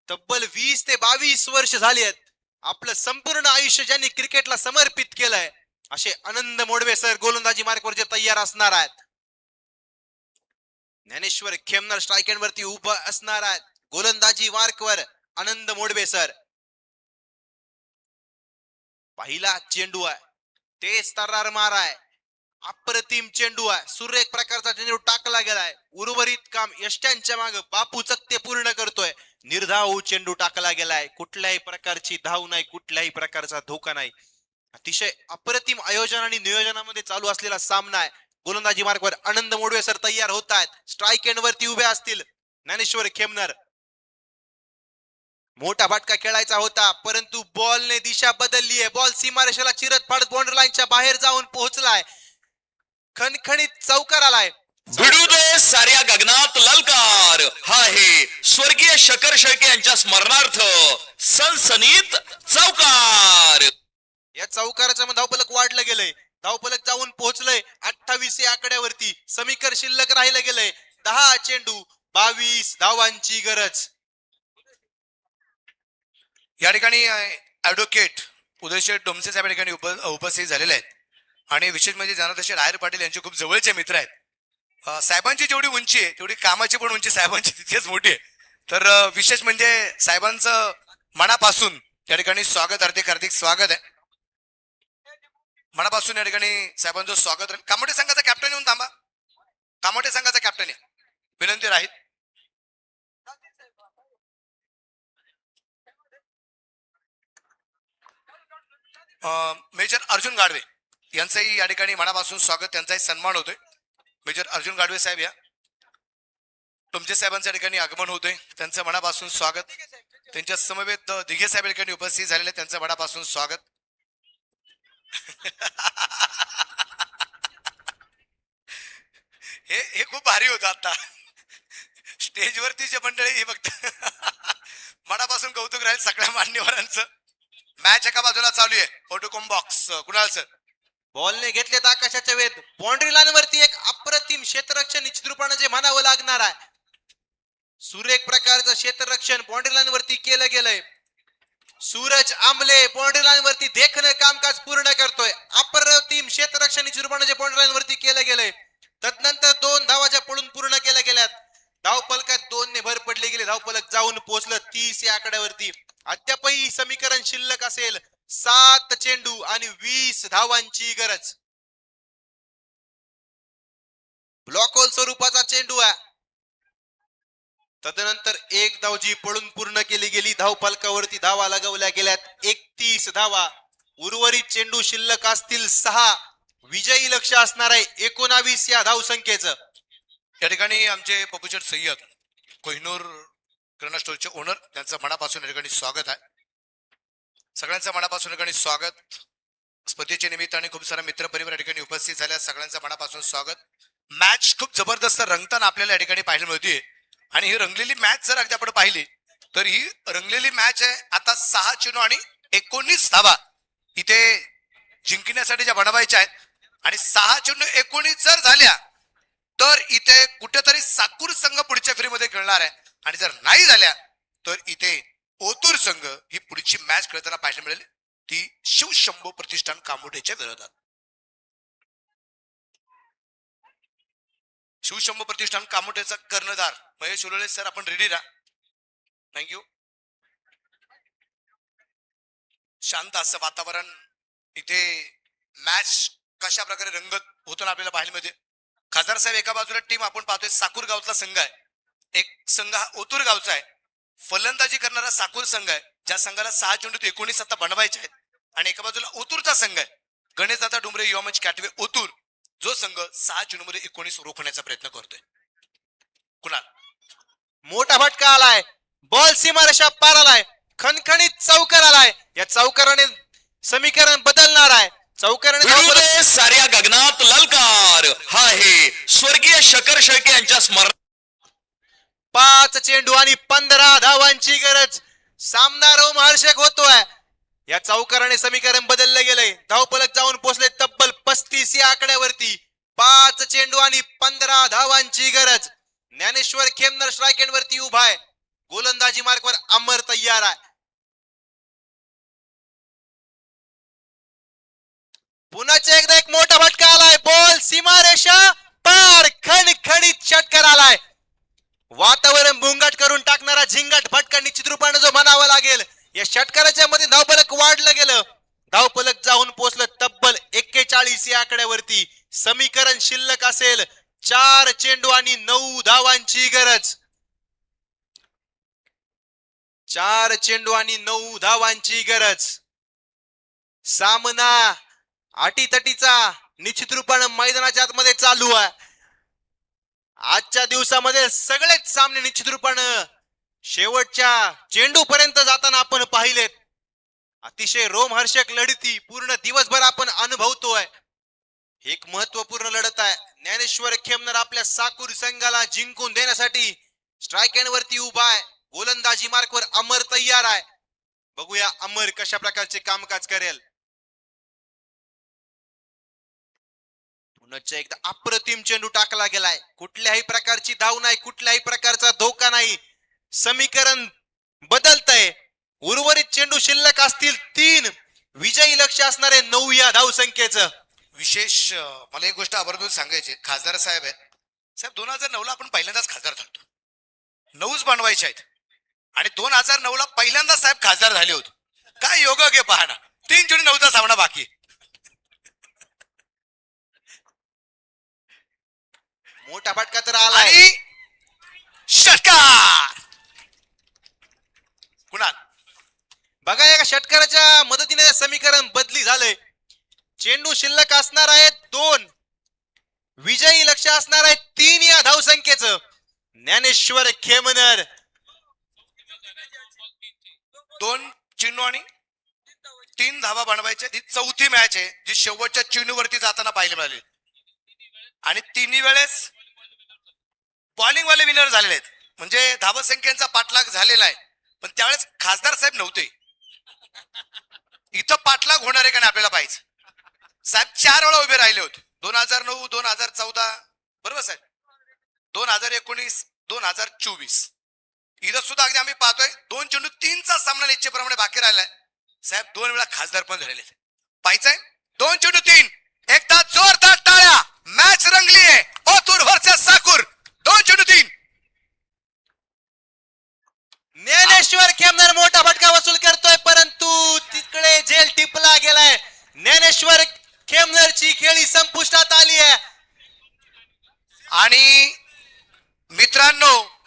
तब्बल 20 ते 22 वर्ष झाली आहेत. आपलं संपूर्ण आयुष्य ज्यांनी क्रिकेटला समर्पित केलंय असे आनंद मोडवे सर गोलंदाजी मार्कवर जे तयार असणार आहेत. ज्ञानेश्वर खेमनर स्ट्राईक एंड वरती उभं असणार आहेत. गोलंदाजी मार्कवर आनंद मोडवे सर. पहिला चेंडू आहे. तेज तर्रार मार आहे. अप्रतिम चेंडू आहे. सुरेख प्रकारचा चेंडू टाकला गेलाय. उर्वरित काम यष्ट्यांच्या मागे बापू चकते पूर्ण करतोय. निर्धाव चेंडू टाकला गेलाय. कुठल्याही प्रकारची धाव नाही, कुठल्याही प्रकारचा धोका नाही. अतिशय अप्रतिम आयोजन आणि नियोजनामध्ये चालू असलेला सामना आहे. गोलंदाजी मार्गवर आनंद मोडवे सर तयार होत आहेत. स्ट्राईक एंड वरती उभे असतील ज्ञानेश्वर खेमनर. मोठा फटका खेळायचा होता परंतु बॉलने दिशा बदलली आहे. बॉल सीमारेषेला चिरत फाडत बाउंड्री लाईनच्या बाहेर जाऊन पोहोचलाय. खणखणीत चौकार आलाय. भिडू दे साऱ्या गगनात ललकार. हा आहे स्वर्गीय शकर शेळके यांच्या स्मरणार्थ सनसनीत चौकार. या चौकाराच्या धावफलक वाढलं गेलंय. धावफलक जाऊन पोहोचलंय 28 या आकड्यावरती. समीकर शिल्लक राहिलं गेलंय. 10 चेंडू 22 धावांची गरज. या ठिकाणी ऍडव्होकेट उदयशेठ डोमसे साहेब या ठिकाणी उपस्थित झालेले आहेत. आणि विशेष म्हणजे जनार्दन रायर पाटील यांचे खूप जवळचे मित्र आहेत. साहेबांची जेवढी उंची आहे तेवढी कामाची पण उंची साहेबांची तितकेच मोठी आहे. तर विशेष म्हणजे साहेबांचं मनापासून या ठिकाणी स्वागत, हार्दिक हार्दिक स्वागत आहे. मनापासून या ठिकाणी साहेबांचं स्वागत. कामोठे संघाचा कॅप्टन येऊन थांबा. कामोठे संघाचा कॅप्टन या विनंती राहील. मेजर अर्जुन गाडवे यांचंही या ठिकाणी मनापासून स्वागत, त्यांचाही सन्मान होतोय. मेजर अर्जुन गाडवे साहेब या तुमचे साहेबांच्या ठिकाणी आगमन होतोय, त्यांचं मनापासून स्वागत. त्यांच्या समवेत दिघे साहेब या ठिकाणी उपस्थित झालेले, त्यांचं मनापासून स्वागत. हे खूप भारी होतं. आता स्टेजवरती जे मंडळी हे फक्त मनापासून कौतुक राहील सगळ्या मान्यवरांचं. मॅच एका बाजूला चालू आहे. फोटोकॉम बॉक्स कुणाल सर. बॉलने घेतलेत आकाशाच्या वेध. बाउंड्री लाईन वरती एक अप्रतिम क्षेत्ररक्षण निश्चित रूपाने जे म्हणावं लागणार आहे. सुरेख प्रकारचं क्षेत्ररक्षण बाउंड्री लाईन वरती केलं गेलंय. सूरज आंबले बाउंड्री लाईन वरती देखणं कामकाज पूर्ण करतोय. अप्रतिम क्षेत्ररक्षण निश्चित रूपाने जे बाउंड्री लाईन वरती केलं गेलंय. तदनंतर 2 धावा ज्या पळून पूर्ण केल्या गेल्यात. धावफलकात 2 ने भर पडले गेले. धावफलक जाऊन पोहोचलं 30 या आकड्यावरती. अद्यापही समीकरण शिल्लक असेल 7 चेंडू आणि 20 धावांची गरज. ब्लॉक होल स्वरूपाचा चेंडू आहे. तदनंतर 1 धाव जी पळून पूर्ण केली गेली. धावफलकावरती धावा लगवल्या गेल्यात 31 धावा. उर्वरित चेंडू शिल्लक असतील 6. विजयी लक्ष असणार आहे 19 या धावसंख्येचं. या ठिकाणी आमचे पपुचट सय्यद कोहिनूर किराणा स्टोरचे ओनर, त्यांचं मनापासून या ठिकाणी स्वागत आहे. सगळ्यांचं मनापासून या ठिकाणी स्वागत. स्पर्धेच्या निमित्ताने खूप सारा मित्र परिवार या ठिकाणी उपस्थित झाल्या. सगळ्यांचं मनापासून स्वागत. मॅच खूप जबरदस्त रंगताना आपल्याला या ठिकाणी पाहायला मिळते. आणि ही रंगलेली मॅच जर अगदी आपण पाहिली तर ही रंगलेली मॅच आहे. आता 6 चेंडू आणि 19 धावा इथे जिंकण्यासाठी ज्या बनवायच्या आहेत. आणि 6 चेंडू 19 जर झाल्या तर इथे कुठेतरी साकूर संघ पुढच्या फेरीमध्ये खेळणार आहे. आणि जर नाही झाल्या तर इथे ओतूर संघ ही पुढची मॅच खेळताना पाहायला मिळेल, ती शिवशंभू प्रतिष्ठान कामोठेच्या विरोधात. शिवशंभू प्रतिष्ठान कामोठेचा कर्णधार महेश उलोळे सर, आपण रेडी राहा. थँक्यू. शांत असं वातावरण इथे मॅच कशा प्रकारे रंगत होताना आपल्याला पाहायला मिळते. खासदार साहेब एका बाजूला टीम आपण पाहतोय साकूर गावचा संघ आहे. एक संघ हा ओतूर गावचा आहे. फलंदाजी करणारा साकूर संघ आहे. ज्या संघाला 6 चेंडूत 19 आता बनवायचे आहेत आणि एका बाजूला ओतूरचा संघ आहे, गणेशदादा डुमरे युवा मंच कॅटवे ओतूर, जो संघ 6 चेंडूमध्ये 19 रोखण्याचा प्रयत्न करतोय. कुणाल मोठा फटका आलाय, बॉल सीमारेषा पार आलाय, खणखणीत चौकार आलाय. या चौकाराने समीकरण बदलणार आहे. चौकाराने भिडू दे साऱ्या गगनात ललकार, हा आहे स्वर्गीय शकर शेळके यांच्या स्मरण 5 चेंडू आणि 15 धावांची गरज. सामना रोमहर्षक होतोय. या चौकाराने समीकरण बदललं गेलंय. धावफलक जाऊन पोहोचले तब्बल 35 या आकड्यावरती. 5 चेंडू आणि 15 धावांची गरज. ज्ञानेश्वर खेमनर स्ट्राईक एंड वरती उभा आहे. गोलंदाजी मार्कवर अमर तयार आहे. पुन्हा एकदा एक मोठा फटका आलाय, बॉल सीमारेषा पार, खणखणीत षटकार आलाय. वातावरण भुंगाट करून टाकणारा झिंगाट फटका निश्चित रूपाने जो म्हणावा लागेल. या षटकाराच्या मध्ये धावफलक वाढलं गेलं. धावफलक जाऊन पोहोचलं तब्बल 41 या आकड्यावरती. समीकरण शिल्लक असेल 4 चेंडू आणि 9 धावांची गरज. 4 चेंडू आणि 9 धावांची गरज. सामना अटीतटीचा निश्चित रूपानं मैदानाच्या आतमध्ये चालू आहे. आजच्या दिवसामध्ये सगळेच सामने निश्चित रूपानं शेवटच्या चेंडू पर्यंत जाताना आपण पाहिलेत. अतिशय रोमहर्षक लढती पूर्ण दिवसभर आपण अनुभवतोय. एक महत्वपूर्ण लढत आहे. ज्ञानेश्वर खेमनर आपल्या साकूर संघाला जिंकून देण्यासाठी स्ट्राईक एंड वरती उभा आहे. गोलंदाजी मार्कवर अमर तयार आहे. बघूया अमर कशा प्रकारचे कामकाज करेल. पुन्हा एकदा अप्रतिम चेंडू टाकला गेलाय. कुठल्याही प्रकारची धाव नाही, कुठल्याही प्रकारचा धोका नाही. समीकरण बदलतंय. उर्वरित चेंडू शिल्लक असतील 3. विजयी लक्ष असणारे 9 या धावसंख्येचं. विशेष मला एक गोष्ट आवर्जून सांगायची, खासदार साहेब आहेत साहेब, 2009 ला आपण पहिल्यांदाच खासदार झालो. 9च बनवायचे आहेत आणि 2009 ला पहिल्यांदाच साहेब खासदार झाले होते. काय योग घे पाहणा, 3 चेंडू 9चा सामना बाकी. मोठा फटका तर आलाय. आणि षटकार कुणाल बघा, एका षटकाराच्या मदतीने समीकरण बदली झालंय. चेंडू शिल्लक असणार आहेत 2. विजयी लक्ष असणार आहे 3 या धावसंख्येचं. ज्ञानेश्वर खेमनर 2 चेंडू आणि 3 धावा बनवायच्या. ही 4थी मॅच आहे जी शेवटच्या चेंडूवरती जाताना पाहायला मिळाली आणि 3 वेळेस बॉलिंग वाले विनर झालेले आहेत. म्हणजे धावसंख्येचा पाठलाग झालेला आहे. पण त्यावेळेस खासदार साहेब नव्हते. इथं पाठलाग होणार आहे का नाही आपल्याला पाहिजे. साहेब 4 वेळा उभे राहिले होते. 2009, 2014 बरोबर साहेब, 2019, 2024. इथं सुद्धा अगदी आम्ही पाहतोय 2 चेंडू 3चा सामना इच्छेप्रमाणे बाकी राहिलाय. साहेब 2 वेळा खासदार पण झालेले पाहिजे. 2 चेंडू 3. एकदा जोरदार टाळ्या. मॅच रंगली आहे. ओतूर व्हर्सेस साकूर. 2 चेंडू 3. ज्ञानेश्वर खेमनर मोठा फटका वसूल करतोय, परंतु तिकडे झेल टिपला गेलाय. ज्ञानेश्वर खेमनरची खेळी संपुष्टात आली आहे. आणि मित्रांनो,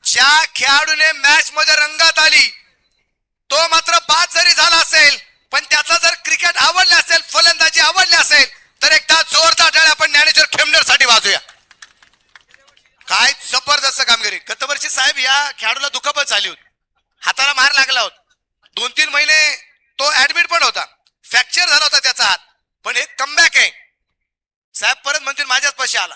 ज्या खेळाडूने मॅच मध्ये रंगात आली तो मात्र बाद जरी झाला असेल, पण त्याचा जर क्रिकेट आवडले असेल, फलंदाजी आवडली असेल, तर एकदा जोरदार टाळ्या आपण ज्ञानेश्वर खेमनर साठी वाजूया. काय जबरदस्त कामगिरी. गतवर्षी साहेब या खेळाडूला दुखापत झाली होती, हाताला मार लागला होता. 2-3 महिने तो ऍडमिट पण होता. फ्रॅक्चर झाला होता त्याचा हात. पण एक कमबॅक आहे साहेब. परत म्हणतील माझ्याच पाशी आला.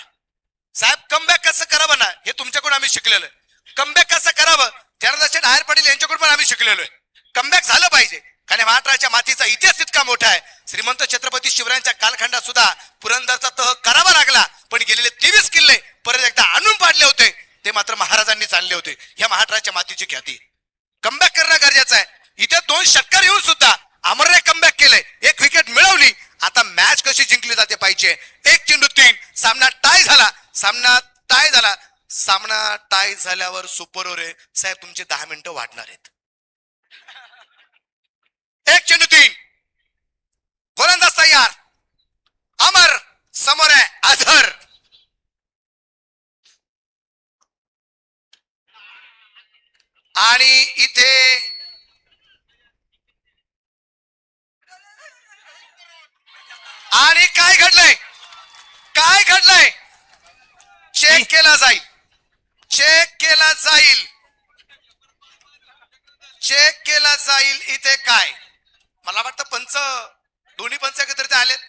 साहेब कमबॅक कसं करावं ना, हे तुमच्याकडून आम्ही शिकलेलो आहे. कमबॅक कसं करावं त्यानंतर आयर पाटील यांच्याकडून पण आम्ही शिकलेलो आहे. कमबॅक झालं पाहिजे, कारण महाराष्ट्राच्या मातीचा इतिहास इतका मोठा आहे. श्रीमंत छत्रपती शिवरायांच्या कालखंडात सुद्धा पुरंदरचा तह करावा लागला, पण गेलेले 23 किल्ले परत एकदा आणून पाडले होते ते मात्र महाराजांनीच आणले होते. ह्या महाराष्ट्राच्या मातीची ख्याती. कमबॅक करणं गरजेचं आहे. इथे 2 षटकार येऊन सुद्धा अमरने कमबॅक केलंय. 1 विकेट मिळवली. आता मॅच कशी जिंकली जाते पाहिजे. 1 चेंडू 3. सामना टाय झाला. सामना टाय झाल्यावर सुपर ओव्हर आहे साहेब, तुमचे 10 मिनिटं वाढणार आहेत. 1 चेंडू 3. गोलंदाज तयार. अमर समोर आहे. अझर आणि इथे आणि काय घडलंय, काय घडलंय, चेक केला जाईल, चेक केला जाईल, चेक केला जाईल. इथे काय मला वाटतं पंच, दोन्ही पंच एकत्रित आलेत,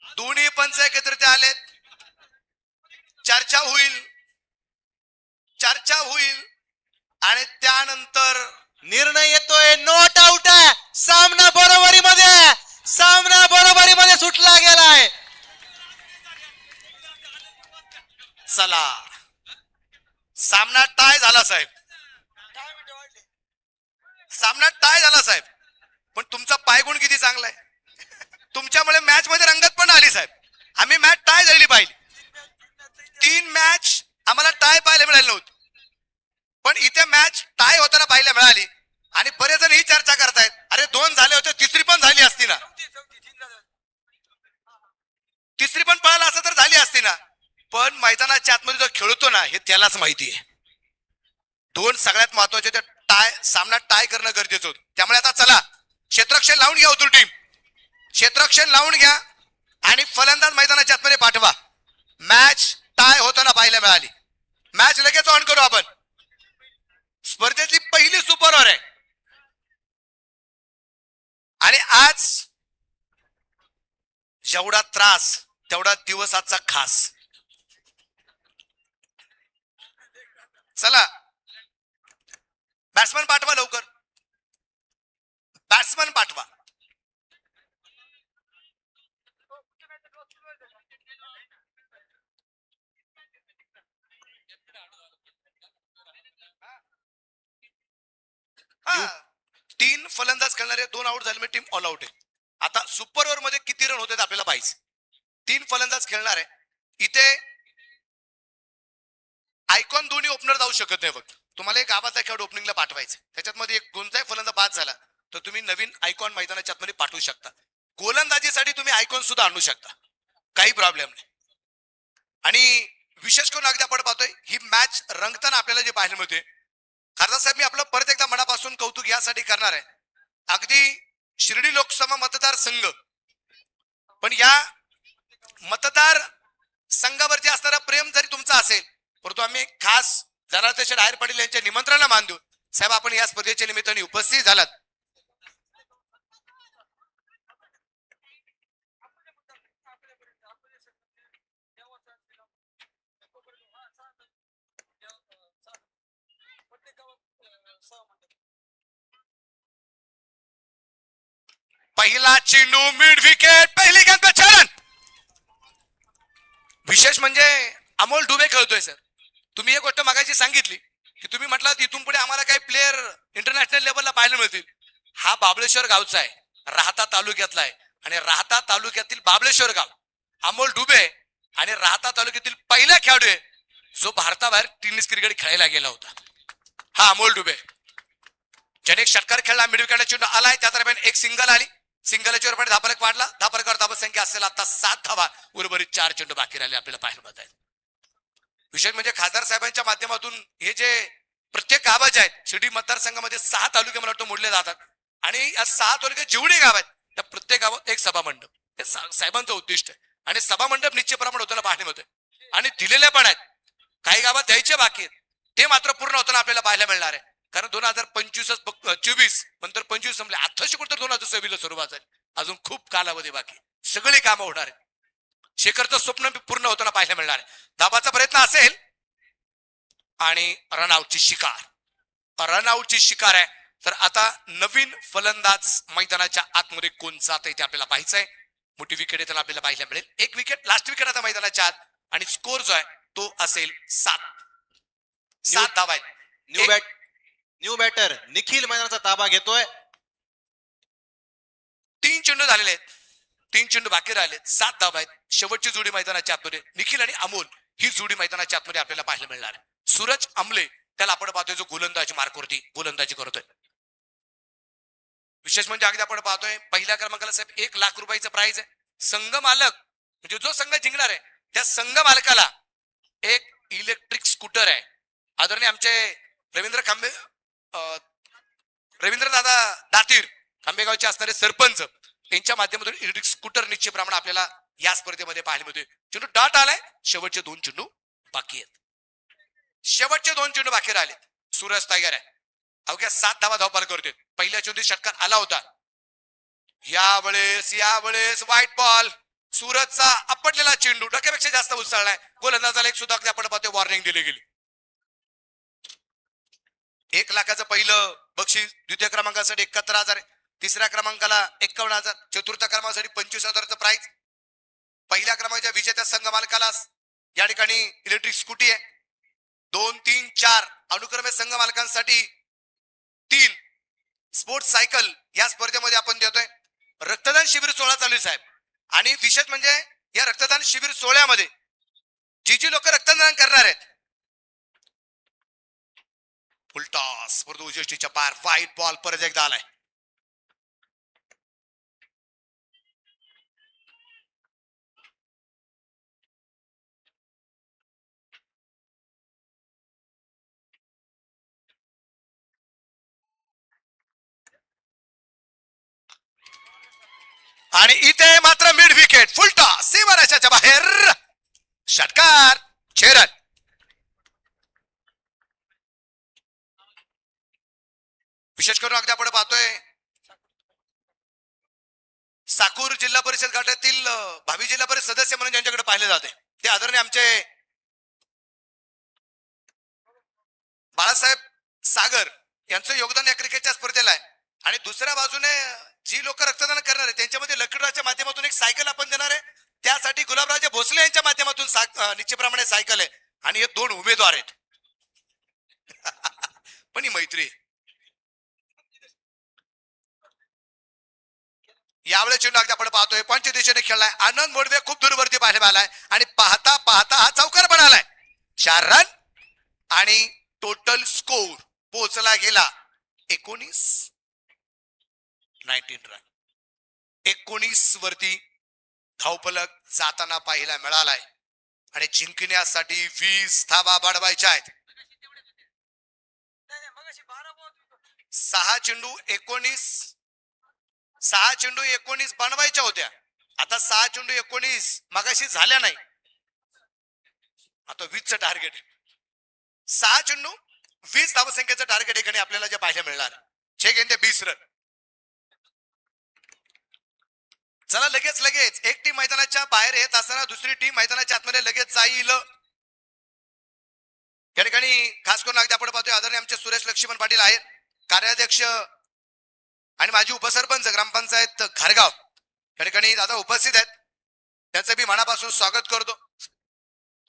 दोन्ही पंच एकत्रित आलेत. चर्चा होईल, चर्चा होईल आणि त्यानंतर निर्णय येतोय. नॉट आउट आहे. सामना बरोबरीमध्ये आहे. सामना बरोबरीमध्ये सुटला गेलाय. चला सामना टाय झाला साहेब, सामना टाय झाला साहेब. पण तुमचा पायगुण किती चांगला आहे, तुमच्यामुळे मॅच मध्ये रंगत पण आली साहेब. आम्ही मॅच टाय झाली पाहिली, 3 मॅच आम्हाला टाय पाहायला मिळाली नव्हती, पण इथे मॅच टाय होताना पाहायला मिळाली. आणि बरेच जण ही चर्चा करतायत, अरे 2 झाले होते, तिसरी पण झाली असती ना, तिसरी पण पळाला असं तर झाली असती ना. पण मैदानाच्या आतमध्ये जो खेळतो ना, हे त्यालाच माहिती आहे. 2 सगळ्यात महत्वाचे ते टाय, सामना टाय करणं गरजेचं होतं. त्यामुळे आता चला क्षेत्ररक्षण लावून घ्या, उतरू टीम क्षेत्ररक्षण लावून घ्या आणि फलंदाज मैदानाच्या आतमध्ये पाठवा. मॅच टाय होताना पाहायला मिळाली. मॅच लगेच ऑन करू आपण. स्पर्धेतली पहिली सुपर ओव्हर आहे आणि आज जेवढा त्रास तेवढा दिवस आजचा खास. चला बॅट्समन पाठवा लवकर, बॅट्समन पाठवा. हा, 3 फलंदाज खेळणारे, 2 आउट झाले म्हणजे टीम ऑल आउट आहे. आता सुपर ओव्हर मध्ये किती रन होते आपल्याला पाहिजे. 3 फलंदाज खेळणार आहे. इथे आयकॉन दोन्ही ओपनर जाऊ शकत नाही. फक्त तुम्हाला एक गावातला खेळाडू ओपनिंगला पाठवायचं, त्याच्यात मध्ये एक कोणताही फलंदाज बाद झाला तर तुम्ही नवीन आयकॉन मैदानाच्या आतमध्ये पाठवू शकता. गोलंदाजीसाठी तुम्ही आयकॉन सुद्धा आणू शकता, काही प्रॉब्लेम नाही. आणि विशेष करून अगदी आपण पाहतोय ही मॅच रंगताना आपल्याला जे पाहायला मिळते. खासदार साहेब, मी आपलं परत एकदा मनापासून कौतुक यासाठी करणार आहे. अगदी शिर्डी लोकसभा मतदारसंघ, पण या मतदार संघावरती असणारा प्रेम जरी तुमचा असेल, परंतु आम्ही खास जनार्दन डायर पाटील यांच्या निमंत्रणाला मान देऊ. साहेब, आपण या स्पर्धेच्या निमित्ताने उपस्थित झालात. पहिला चेंडू मिड विकेट, पहिली गेंद पे छक्का. विशेष म्हणजे अमोल डुबे खेळतोय सर. तुम्ही एक गोष्ट मागायची सांगितली की तुम्ही म्हटलं इथून पुढे आम्हाला काही प्लेअर इंटरनॅशनल लेवलला पाहायला मिळतील. हा बाबळेश्वर गावचा आहे, राहता तालुक्यातला आहे. आणि राहता तालुक्यातील बाबळेश्वर गाव, अमोल डुबे आणि राहता तालुक्यातील पहिला खेळाडू आहे जो भारताबाहेर टेनिस क्रिकेट खेळायला गेला होता, हा अमोल डुबे. ज्याने एक षटकार खेळला, मिड विकेटला चेंडू आलाय, त्या दरम्यान एक सिंगल आली, सिंगलच्या वर धापरक वाढला, धापरकावर धाबा संख्या असेल आता 7 धावा, उर्वरित 4 चेंडू बाकी राहिले आपल्याला पाहायला मिळत आहेत. विशेष म्हणजे खासदार साहेबांच्या माध्यमातून हे जे प्रत्येक गाव जे आहेत शिर्डी मतदारसंघामध्ये 6 तालुके मला वाटतं मोडले जातात. आणि या 6 तालुक्यात जेवढी गाव आहेत त्या प्रत्येक गावात एक सभा मंडप, हे साहेबांचं उद्दिष्ट आहे. आणि सभा मंडप निश्चितप्रमाणे होताना पाहायला मिळतोय आणि दिलेले पण आहेत. काही गावात द्यायचे बाकी आहेत, ते मात्र पूर्ण होताना आपल्याला पाहायला मिळणार आहे. कारण 2025 नंतर 25 संपले, 28 कुठं 2026 सुरुवात आहे. अजून खूप कालावधी बाकी, सगळी कामं होणार आहेत. शेखरचं स्वप्न पूर्ण होताना पाहायला मिळणार आहे. धाबाचा प्रयत्न असेल आणि रनआउटची शिकार, रनआउटची शिकार आहे. तर आता नवीन फलंदाज मैदानाच्या आतमध्ये कोण जात आहे ते आपल्याला पाहायचंय. मोठी विकेट येताना आपल्याला पाहायला मिळेल. एक विकेट, लास्ट विकेट आता मैदानाच्या आत. आणि स्कोर जो आहे तो असेल 7 धावा आहेत. न्यू बॅटर निखिल मैदानाचा ताबा घेतोय. 3 चेंडू झालेले आहेत, 3 चेंडू बाकी राहिलेत, 7 धावा आहेत. शेवटची जोडी मैदानाच्या आतमध्ये निखिल आणि अमोल ही जोडी मैदानाच्या आतमध्ये आपल्याला पाहायला मिळणार आहे. सूरज आमले त्याला आपण पाहतोय जो गोलंदाजी मार्कवरती गोलंदाजी करतोय. विशेष म्हणजे अगदी आपण पाहतोय पहिल्या क्रमांकाला साहेब 1 लाख रुपयाचं प्राइज आहे. संघ मालक म्हणजे जो संघ जिंकणार आहे त्या संघ मालकाला एक इलेक्ट्रिक स्कूटर आहे. आदरणीय आमचे रवींद्र दादा दातीर खांबेगावचे असणारे सरपंच यांच्या माध्यमातून इलेक्ट्रिक स्कूटर निश्चितप्रमाणे आपल्याला या स्पर्धेमध्ये पाहायला मिळतोय. चेंडू डॉट आलाय. शेवटचे 2 चेंडू बाकी आहेत. शेवटचे 2 चेंडू बाकी राहिले. सूरज टायगर आहे. अवघ्या 7 धावा धावपाल करतोय. पहिल्या चेंडू षटकार आला होता. यावेळेस व्हाईट बॉल. सूरजचा आपटलेला चेंडू डोक्यापेक्षा जास्त उसळलाय. गोलंदाजाला एक सुद्धा आपण पाहतोय वॉर्निंग दिली गेली. 1 लाखाचं पहिलं बक्षीस, द्वितीय क्रमांकासाठी 71,000, तिसऱ्या क्रमांकाला 51,000, चतुर्थ क्रमांकासाठी 25,000चं प्राइज. पहिल्या क्रमांकाच्या विजेत्या संघ मालकाला या ठिकाणी इलेक्ट्रिक स्कूटी आहे. 2, 3, 4 अनुक्रमे संघ मालकांसाठी 3 स्पोर्ट्स सायकल या स्पर्धेमध्ये आपण देतोय. रक्तदान शिबिर सोहळा चालू आहे साहेब. आणि विशेष म्हणजे या रक्तदान शिबिर सोहळ्यामध्ये जी लोक रक्तदान करणार आहेत, फुलटॉस परंतु उजेष्टीच्या पार व्हाईट बॉल परत एकदा आलाय. आणि इथे मात्र मिड विकेट फुलटॉस सीमारेषेच्या बाहेर षटकार 6 रन. विशेष करून अगदी आपण पाहतोय साकूर जिल्हा परिषद गटातील भावी जिल्हा परिषद सदस्य म्हणून ज्यांच्याकडे पाहिले जाते ते आदरणीय आमचे बाळासाहेब सागर यांचं योगदान या क्रिकेटच्या स्पर्धेला आहे. आणि दुसऱ्या बाजूने जी लोक रक्तदान करणार आहेत त्यांच्यामध्ये लकीराच्या माध्यमातून एक सायकल आपण देणार आहे. त्यासाठी गुलाबराजे भोसले यांच्या माध्यमातून निश्चितप्रमाणे सायकल आहे. आणि हे 2 उमेदवार आहेत. पण ही मैत्री. यावेळेस चेंडू अगदी आपण पाहतोय पंच दिशेने खेळलाय. आनंद मोडवे खूप दूरवरती पाहायला आलाय आणि पाहता पाहता हा चौकार बनालाय. 4 रन आणि टोटल स्कोर पोहोचला गेला 19 रन. 19 वरती धावफलक जाताना पाहायला मिळालाय. आणि जिंकण्यासाठी 20 धावा वाढवायच्या आहेत. 6 चेंडू 19 बनवायच्या होत्या. आता 6 चेंडू 19 मगाशी झाल्या नाही. आता 20चं टार्गेट. 6 चेंडू 20 धावसंख्येचं टार्गेट एकाने आपल्याला जे पाहायला मिळणार. 6 गेंदे 20 रन. चला लगेच एक टीम मैदानाच्या बाहेर येत असताना दुसरी टीम मैदानाच्या आतमध्ये लगेच जाईल. या ठिकाणी खास करून अगदी आपण पाहतोय आदरणीय आमचे सुरेश लक्ष्मण पाटील आहेत, कार्याध्यक्ष आणि माजी उपसरपंच ग्रामपंचायत खारगाव. या ठिकाणी दादा उपस्थित आहेत. त्यांचं मी मनापासून स्वागत करतो.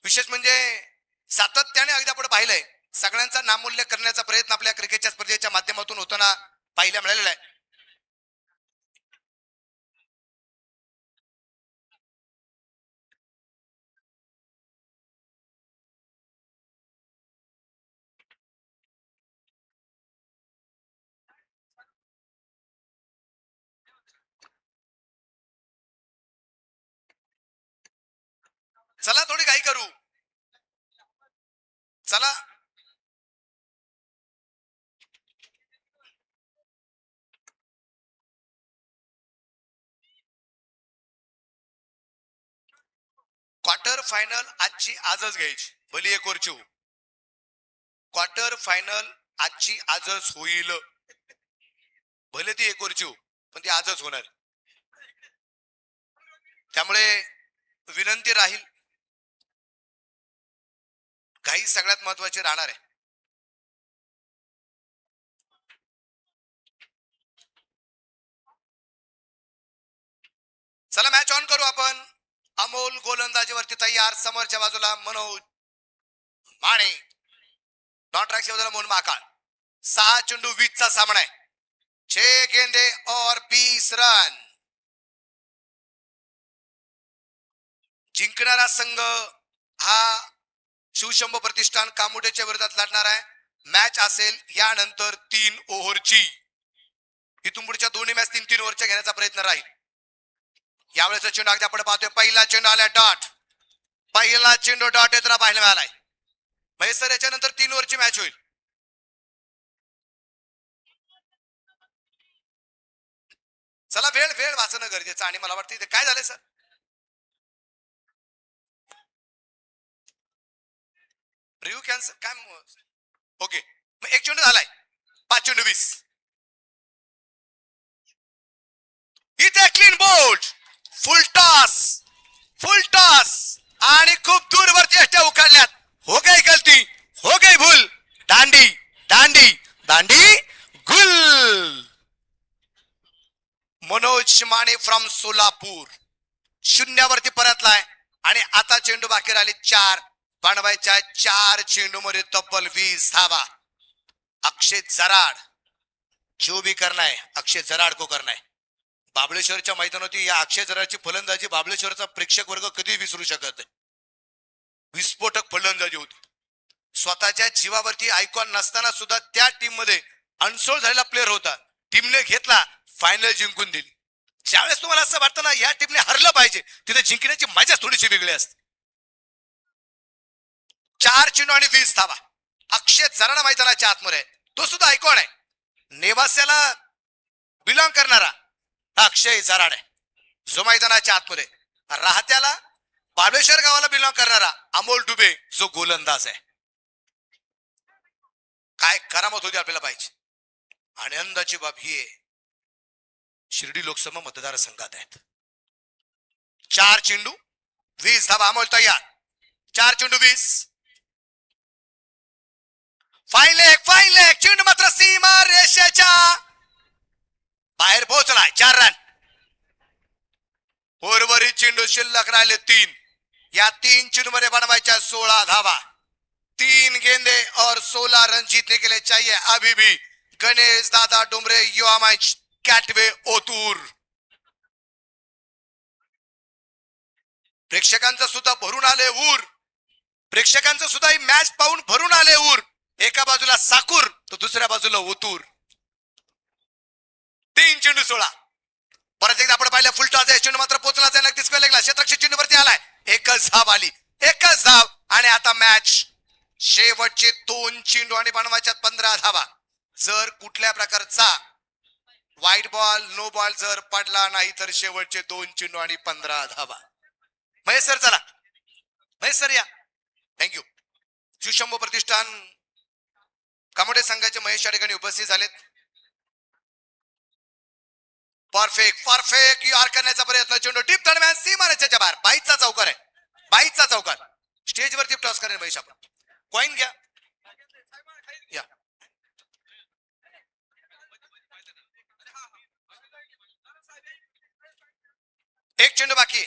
विशेष म्हणजे सातत्याने अगदी आपण पाहिलंय सगळ्यांचा नामोल्लेख करण्याचा प्रयत्न आपल्या क्रिकेटच्या स्पर्धेच्या माध्यमातून होताना पाहायला मिळालेला आहे. चला थोडी घाई करू. चला क्वार्टर फायनल आजची आजच घ्यायची. भली एक वरची हो. क्वार्टर फायनल आजची आजच होईल. भले ती एक वरची हो पण ती आजच होणार. त्यामुळे विनंती राहील घाई सगळ्यात महत्वाची राहणार आहे. चला मॅच ऑन करू आपण. अमोल गोलंदाजीवरती तयार. समोरच्या बाजूला मनोज माने. नॉन ट्रॅकच्या बाजूला मोहन माकाळ. 6 चेंडू 20चा सामना आहे. 6 गेंदे और 20 रन. जिंकणारा संघ हा शिवशंभो प्रतिष्ठान कामोडेच्या विरोधात लढणार आहे. मॅच असेल यानंतर 3 ओव्हरची. इथून पुढच्या दोन्ही मॅच 3-3 ओव्हरच्या घेण्याचा प्रयत्न राहील. यावेळेस चेंडू अगदी आपण पाहतोय पहिला चेंडू आला डॉट. पहिला चेंडू डॉट येताना पाहायला मिळालाय. महेश सर याच्यानंतर 3 ओव्हरची मॅच होईल. चला वेळ वेळ वाचणं गरजेचं आणि मला वाटतं इथे काय झालंय सर रिव्ह्यू कॅन्सल काय ओके मग 1 चेंडू झालाय 5 चेंडू 20 इथे क्लीन बोल्ड फुल टॉस आणि खूप दूरवरती अष्ट्या उखाडल्यात हो गई गलती हो गई भूल दांडी दांडी दांडी गुल मनोज माने फ्रॉम सोलापूर शून्यावरती परतलाय आणि आता चेंडू बाकी राहिले 4 बनवायच्या 4 चेंडू मध्ये तब्बल 20 धावा अक्षय जराड जो भी करना है अक्षय जराड को करना है बाबळेश्वरच्या मैदानावरती या अक्षय जराडची फलंदाजी बाबळेश्वरचा प्रेक्षक वर्ग कधी विसरू शकत नाही विस्फोटक फलंदाजी होती स्वतःच्या जीवावरती आयकॉन नसताना सुद्धा त्या टीम मध्ये अनसोल झालेला प्लेअर होता टीमने घेतला फायनल जिंकून दिली ज्यावेळेस तुम्हाला असं वाटतं ना या टीमने हरलं पाहिजे तिथे जिंकण्याची मजा थोडीशी वेगळी असते 4 चेंडू आणि 20 धावा अक्षय जराडा मैदानाच्या आतमध्ये तो सुद्धा आयकॉन आहे नेवास्याला बिलॉंग करणारा अक्षय जराड आहे जो मैदानाच्या आतमध्ये राहत्याला बाबळेश्वर गावाला बिलॉंग करणारा अमोल डुबे जो गोलंदाज आहे काय करामत होती आपल्याला पाहिजे आनंदाची बाब ही आहे शिर्डी लोकसभा मतदारसंघात आहेत 4 चेंडू 20 धावा अमोल तयार 4 चेंडू 20 फाईन लेग चेंडू मात्र सीमा रेषेच्या बाहेर पोहोचलाय 4 रन उर्वरित चेंडू शिल्लक राहिले 3 या 3 चेंडू मध्ये बनवायच्या 16 धावा 3 गेंदे और 16 रन जीतने के लिए चाहिए अभी भी गणेश दादा डुमरे युवा मंच कॅटवे ओतूर प्रेक्षकांचं सुद्धा भरून आले ऊर प्रेक्षकांचं सुद्धा ही मॅच पाहून भरून आले ऊर एका बाजूला साकूर तर दुसऱ्या बाजूला ओतूर 3 चेंडू 16 परत एकदा आपण पाहिलं फुल टॉस आहे चेंडू मात्र पोचलाच आहे नक्कीच वेळेला क्षेत्ररक्षक चेंडू वरती आलाय एकच धाव आली एकच धाव आणि आता मॅच शेवटचे 2 चेंडू आणि बनवायच्या 15 धावा जर कुठल्या प्रकारचा वाईट बॉल नो बॉल जर पडला नाही तर शेवटचे 2 चेंडू आणि 15 धावा महेश सर चला महेश सर या थँक्यू शिवशंभू प्रतिष्ठान कामोडे संघाचे महेश या ठिकाणी उपस्थित झालेत परफेक्ट यार करण्याचा प्रयत्न चेंडू टीप दरम्यान सीमारेषेच्या बाहेर 22चा चौकार आहे 22चा चौकार स्टेजवरती टॉस करेल महेश आपण कॉइन घ्या या एक चेंडू बाकी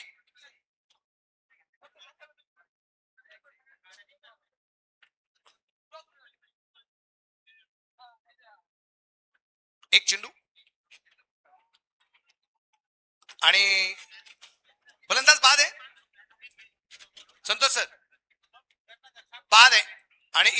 एक चेंडू आणि फलंदाज बाद आहे संतोष सर बाद आहे